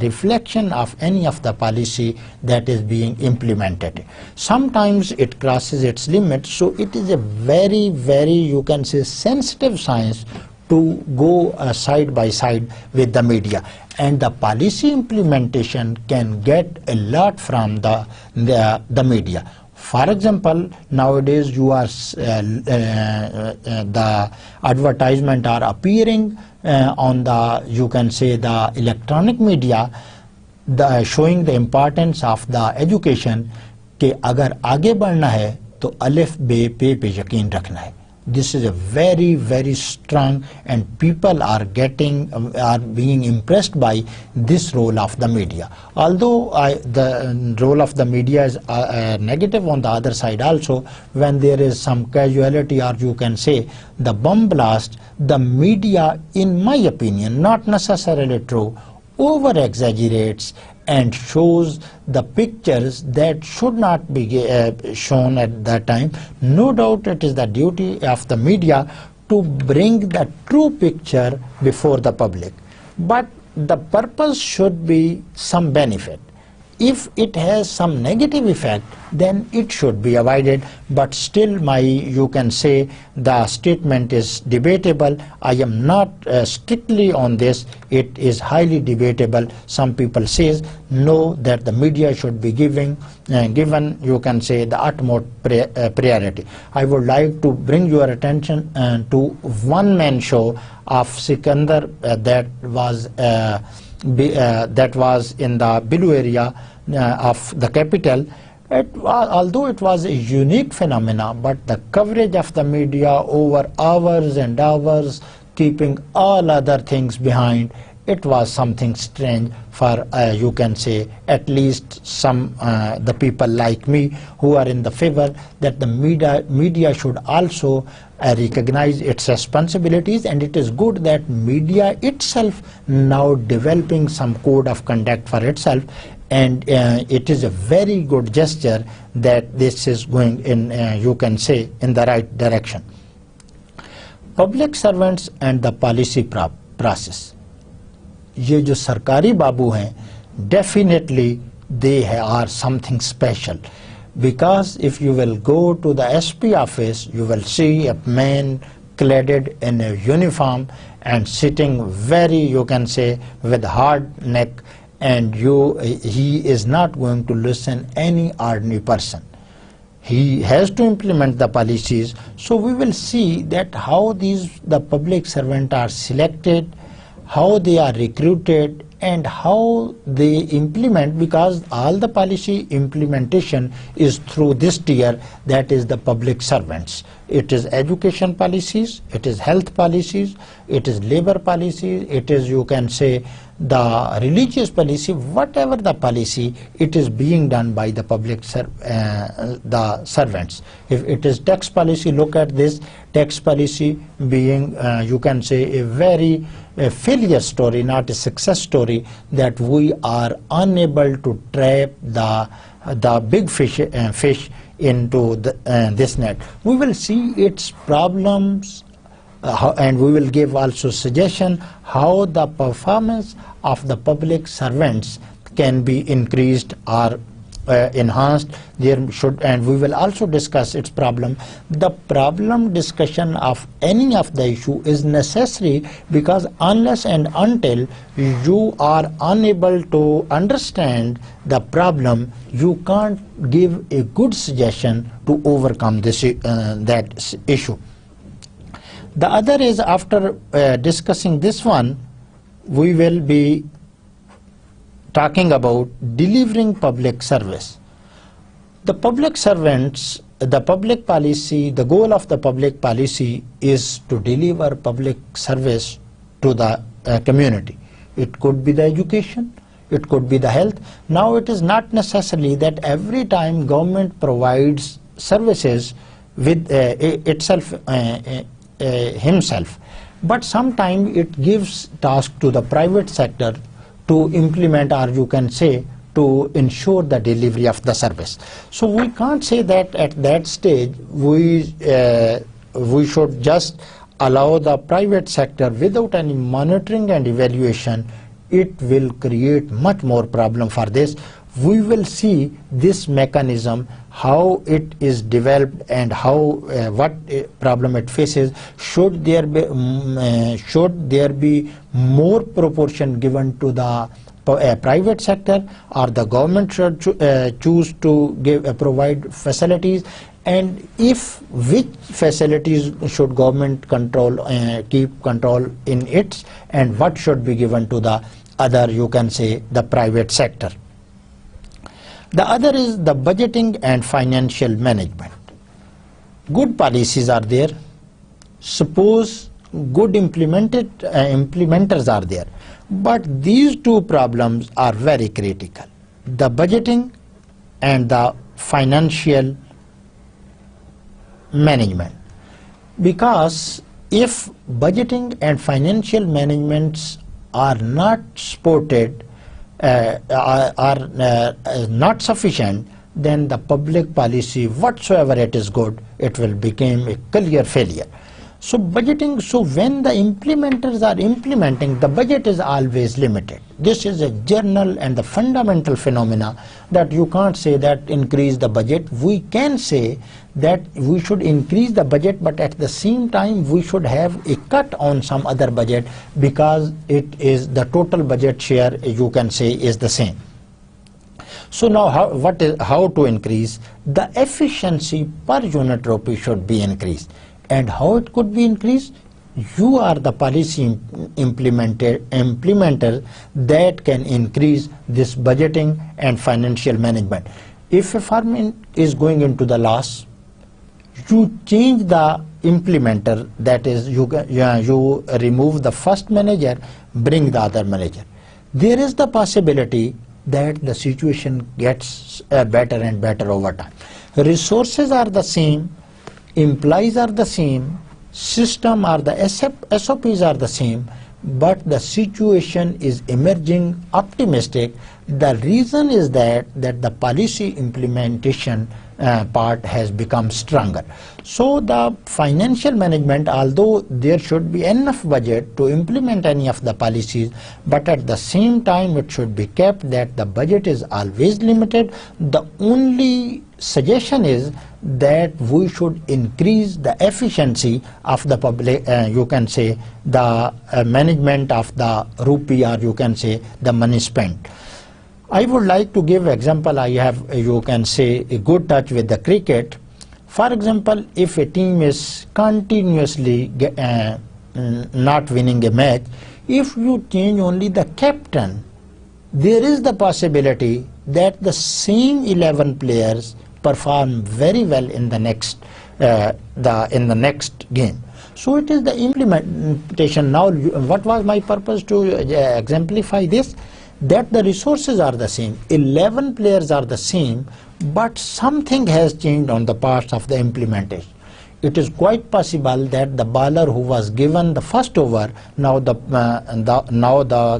reflection of any of the policy that is being implemented. Sometimes it crosses its limits, so it is a very, very, you can say, sensitive science to go side by side with the media, and the policy implementation can get a lot from the media. For example, nowadays you are the advertisement are appearing on the, you can say, the electronic media, showing the importance of the education, कि अगर आगे बढ़ना है तो अलिफ बे पे पे यकीन रखना है. This is a very, very strong, and people are being impressed by this role of the media. Although the role of the media is negative on the other side also, when there is some casualty, or you can say the bomb blast, the media, in my opinion, not necessarily true, over exaggerates and shows the pictures that should not be shown at that time. No doubt it is the duty of the media to bring the true picture before the public, but the purpose should be some benefit. If it has some negative effect, then it should be avoided. But still, you can say the statement is debatable. I am not strictly on this. It is highly debatable. Some people says no, that the media should be given, you can say, the utmost priority. I would like to bring your attention to one-man show of Sikandar that was in the Bilu area of the capital. Although it was a unique phenomena, but the coverage of the media over hours and hours, keeping all other things behind, it was something strange for, you can say, at least some the people like me who are in the favor that the media should also recognize its responsibilities. And it is good that media itself now developing some code of conduct for itself, and it is a very good gesture that this is going in, you can say, in the right direction. Public servants and the policy process. ये जो सरकारी बाबू हैं, definitely they are something special, because if you will go to the SP office, you will see a man clad in a uniform and sitting very, you can say, with hard neck, and he is not going to listen any ordinary person. He has to implement the policies. So we will see that how the public servants are selected, how they are recruited, and how they implement, because all the policy implementation is through this tier, that is the public servants. It is education policies, it is health policies, it is labor policies, it is, you can say, the religious policy, whatever the policy, it is being done by the public the servants. If it is tax policy, look at this tax policy being, you can say, a very failure story, not a success story, that we are unable to trap the big fish into this net. We will see its problems, and we will give also suggestion how the performance of the public servants can be increased or enhanced. And we will also discuss its problem. The problem discussion of any of the issue is necessary, because unless and until you are unable to understand the problem, you can't give a good suggestion to overcome this that issue. The other is, after discussing this one, we will be talking about delivering public service. The public servants, the public policy, the goal of the public policy is to deliver public service to the community. It could be the education, it could be the health. Now it is not necessarily that every time government provides services with itself himself, but sometimes it gives task to the private sector to implement, or you can say, to ensure the delivery of the service. So we can't say that at that stage we should just allow the private sector without any monitoring and evaluation. It will create much more problem for this. We will see this mechanism, how it is developed and how what problem it faces. Should there be more proportion given to the private sector, or the government should choose to provide facilities, and if which facilities should government control, keep control in its, and what should be given to the other, you can say, the private sector. The other is the budgeting and financial management. Good policies are there, Suppose good implementers are there, but these two problems are very critical: the budgeting and the financial management. Because if budgeting and financial managements are not supported, are not sufficient, then the public policy, whatsoever it is good, it will become a clear failure. So budgeting, so when the implementers are implementing, the budget is always limited. This is a general and the fundamental phenomena that you can't say that increase the budget. We can say that we should increase the budget, but at the same time we should have a cut on some other budget, because it is the total budget share, you can say, is the same. So now how to increase? The efficiency per unit rupee should be increased. And how it could be increased? You are the policy implementer that can increase this budgeting and financial management. If a firm is going into the loss, you change the implementer, that is you remove the first manager, bring the other manager. There is the possibility that the situation gets better and better over time. Resources are the same, employees are the same, system are the SOPs are the same, but the situation is emerging optimistic. The reason is that the policy implementation part has become stronger. So the financial management, although there should be enough budget to implement any of the policies, but at the same time it should be kept that the budget is always limited. The only suggestion is that we should increase the efficiency of the public, you can say the management of the rupee, or you can say the money spent. I would like to give example. I have, you can say, a good touch with the cricket. For example, if a team is continuously not winning a match, if you change only the captain, there is the possibility that the same 11 players perform very well in the next game. So it is the implementation. Now, what was my purpose to exemplify this? That the resources are the same, 11 players are the same, but something has changed on the parts of the implementation. It is quite possible that the bowler who was given the first over, now the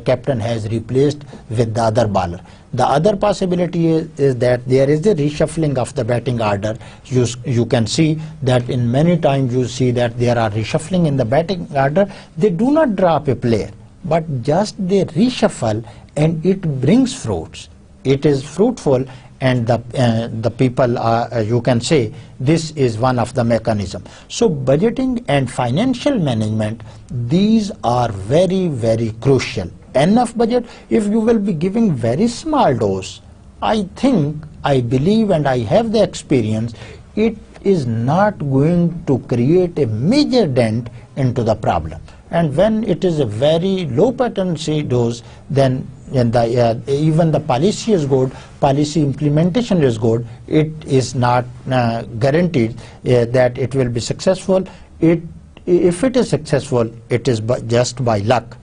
captain has replaced with the other bowler. The other possibility is that there is a reshuffling of the batting order. You can see that in many times you see that there are reshuffling in the batting order. They do not drop a player, but just they reshuffle, and it brings fruits. It is fruitful, and the people are, you can say, this is one of the mechanism. So budgeting and financial management, these are very, very crucial. Enough budget. If you will be giving very small dose, I think, I believe, and I have the experience, it is not going to create a major dent into the problem. And when it is a very low potency dose, then even the policy is good, policy implementation is good, it is not guaranteed that it will be successful. If it is successful, it is just by luck.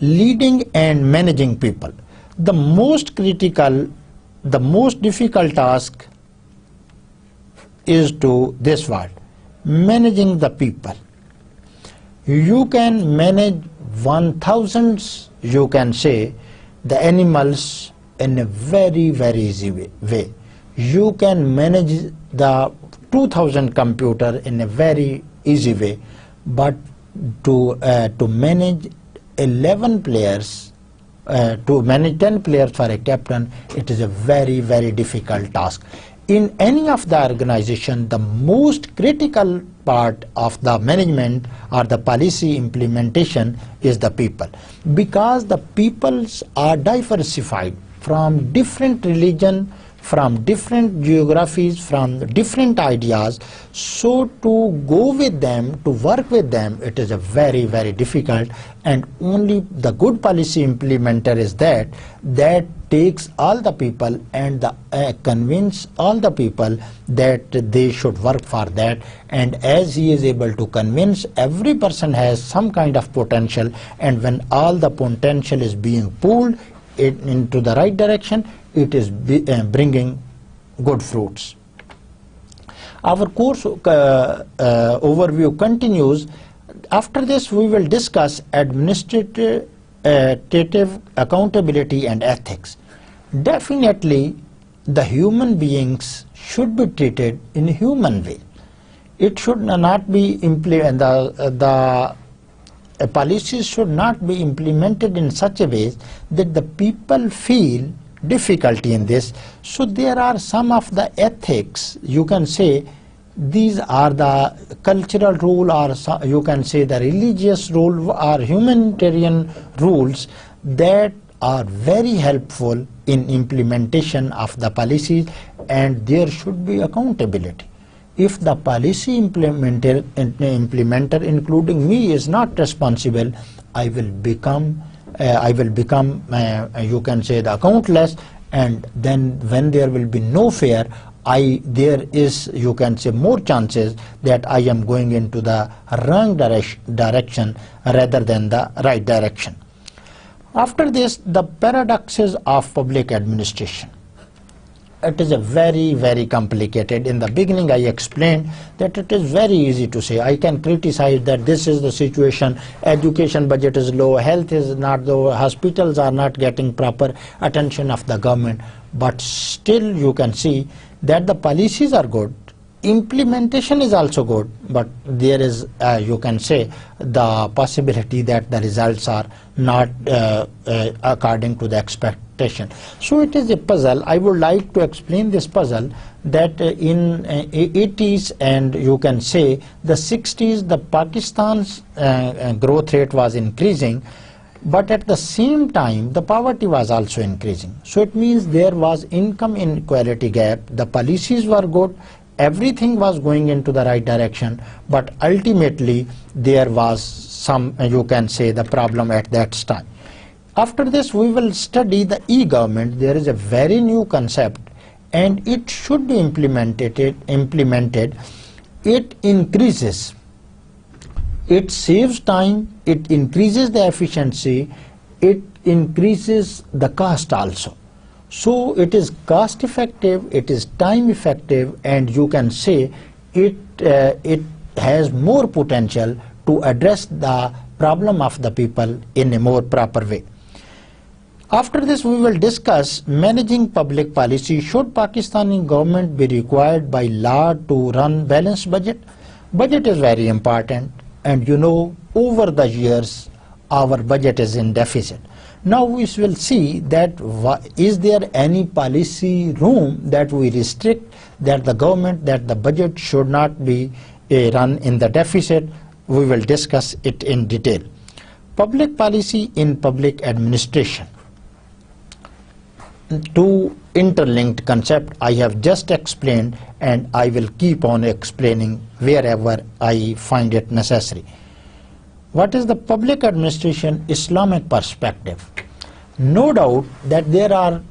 Leading and managing people. The most critical, the most difficult task is to this word, managing the people. You can manage 1,000, you can say, the animals in a very, very easy way. You can manage the 2,000 computer in a very easy way, but to manage 11 players, to manage 10 players for a captain, it is a very, very difficult task. In any of the organization, the most critical part of the management or the policy implementation is the people, because the peoples are diversified from different religion, from different geographies, from different ideas. So to go with them, to work with them, it is a very, very difficult, and only the good policy implementer is that takes all the people and convince all the people that they should work for that. And as he is able to convince, every person has some kind of potential, and when all the potential is being pulled into the right direction, it is bringing good fruits. Our course overview continues. After this, we will discuss administrative accountability and ethics. Definitely, the human beings should be treated in a human way. It should not be the policies should not be implemented in such a way that the people feel difficulty in this. So there are some of the ethics, you can say these are the cultural rule, or you can say the religious rule or humanitarian rules that are very helpful in implementation of the policies, and there should be accountability. If the policy implementer including me is not responsible, I will become you can say the accountless, and then when there will be no fear, there is, you can say, more chances that I am going into the wrong direction rather than the right direction. After this, the paradoxes of public administration. It is a very, very complicated. In the beginning, I explained that it is very easy to say. I can criticize that this is the situation, education budget is low, health is not low, hospitals are not getting proper attention of the government. But still you can see that the policies are good, implementation is also good, but there is, you can say, the possibility that the results are not according to the expectation. So it is a puzzle. I would like to explain this puzzle that in 80s and you can say the 60s, the Pakistan's growth rate was increasing, but at the same time the poverty was also increasing. So it means there was income inequality gap. The policies were good, everything was going into the right direction, but ultimately there was some, you can say, the problem at that time. After this, we will study the e-government. There is a very new concept and it should be implemented. It increases, it saves time, it increases the efficiency, it increases the cost also. So it is cost effective, it is time effective, and you can say it has more potential to address the problem of the people in a more proper way. After this, we will discuss managing public policy. Should Pakistani government be required by law to run balanced budget? Budget is very important, and you know, over the years our budget is in deficit. Now we will see that is there any policy room that we restrict that the government, that the budget should not be run in the deficit. We will discuss it in detail. Public policy in public administration. Two interlinked concepts I have just explained, and I will keep on explaining wherever I find it necessary. What is the public administration Islamic perspective? No doubt that there are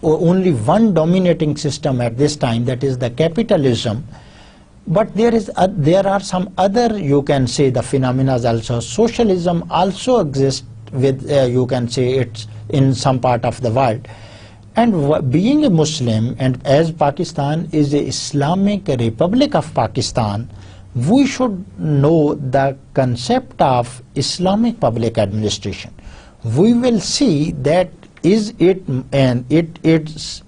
only one dominating system at this time, that is the capitalism, but there are some other, you can say, the phenomena also. Socialism also exists with, you can say, it's in some part of the world. And being a Muslim, and as Pakistan is a Islamic Republic of Pakistan, we should know the concept of Islamic public administration. We will see that is it, and its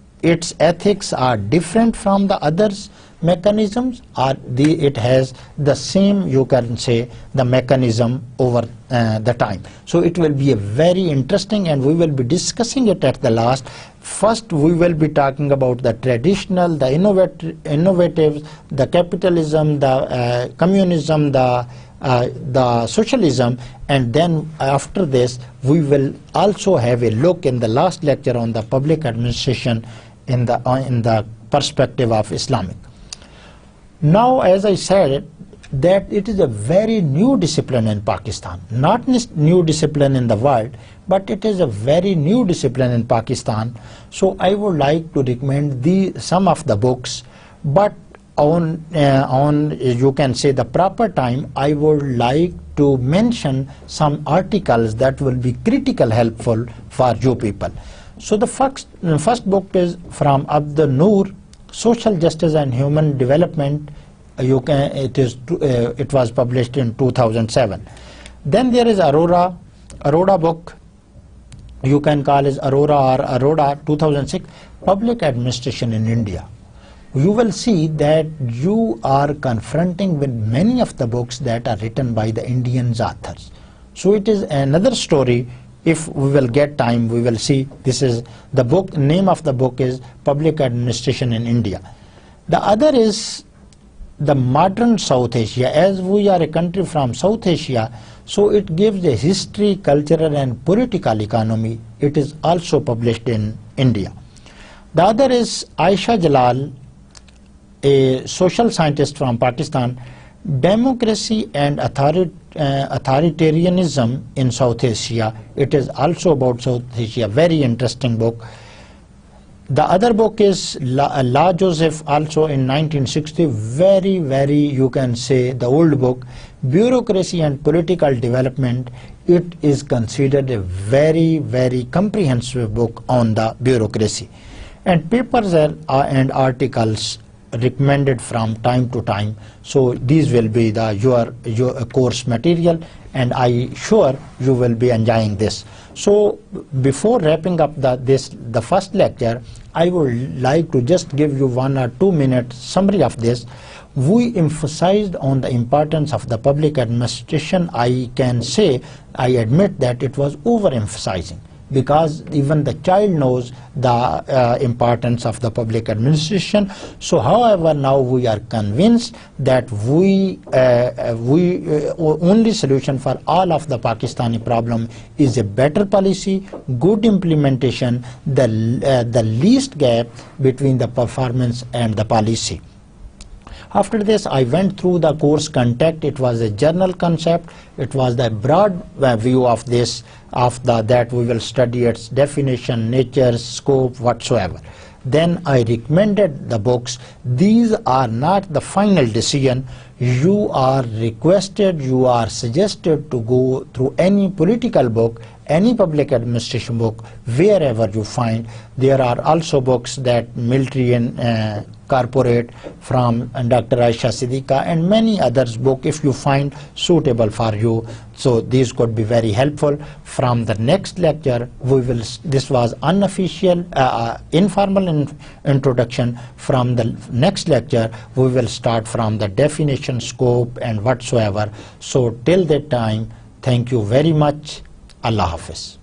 ethics are different from the others mechanisms, or it has the same, you can say, the mechanism over the time. So it will be a very interesting, and we will be discussing it at the last. First we will be talking about the traditional, the innovative, the capitalism, the communism, the socialism, and then after this we will also have a look in the last lecture on the public administration in the perspective of Islamic. Now, as I said, that it is a very new discipline in Pakistan, not new discipline in the world, but it is a very new discipline in Pakistan. So I would like to recommend some of the books, but on you can say the proper time, I would like to mention some articles that will be critical helpful for you people. So the first book is from Abdul Noor, Social Justice and Human Development. It was published in 2007. Then there is Arora book, you can call it Arora 2006, Public Administration in India. You will see that you are confronting with many of the books that are written by the Indian authors. So it is another story. If we will get time, we will see. This is the book, name of the book is Public Administration in India. The other is the modern South Asia. As we are a country from South Asia, so it gives a history, cultural and political economy. It is also published in India. The other is Aisha Jalal, a social scientist from Pakistan, Democracy and Authoritarianism in South Asia. It is also about South Asia, very interesting book. The other book is La Joseph, also in 1960, very, you can say, the old book, Bureaucracy and Political Development. It is considered a very comprehensive book on the bureaucracy. And papers and articles recommended from time to time. So these will be your course material, and I sure you will be enjoying this. So before wrapping up the first lecture, I would like to just give you 1 or 2 minute summary of this. We emphasized on the importance of the public administration. I can say, I admit that it was overemphasizing, because even the child knows the importance of the public administration. So however, now we are convinced that only solution for all of the Pakistani problem is a better policy, good implementation, the least gap between the performance and the policy. After this, I went through the course content. It was a general concept. It was the broad view of this, that we will study its definition, nature, scope, whatsoever. Then I recommended the books. These are not the final decision. You are requested, you are suggested to go through any political book, any public administration book, wherever you find. There are also books that military and corporate from Dr. Aisha Siddiqa, and many others book if you find suitable for you. So these could be very helpful. From the next lecture, this was unofficial, informal introduction. From the next lecture, we will start from the definition, scope and whatsoever. So till that time, thank you very much. Allah Hafiz.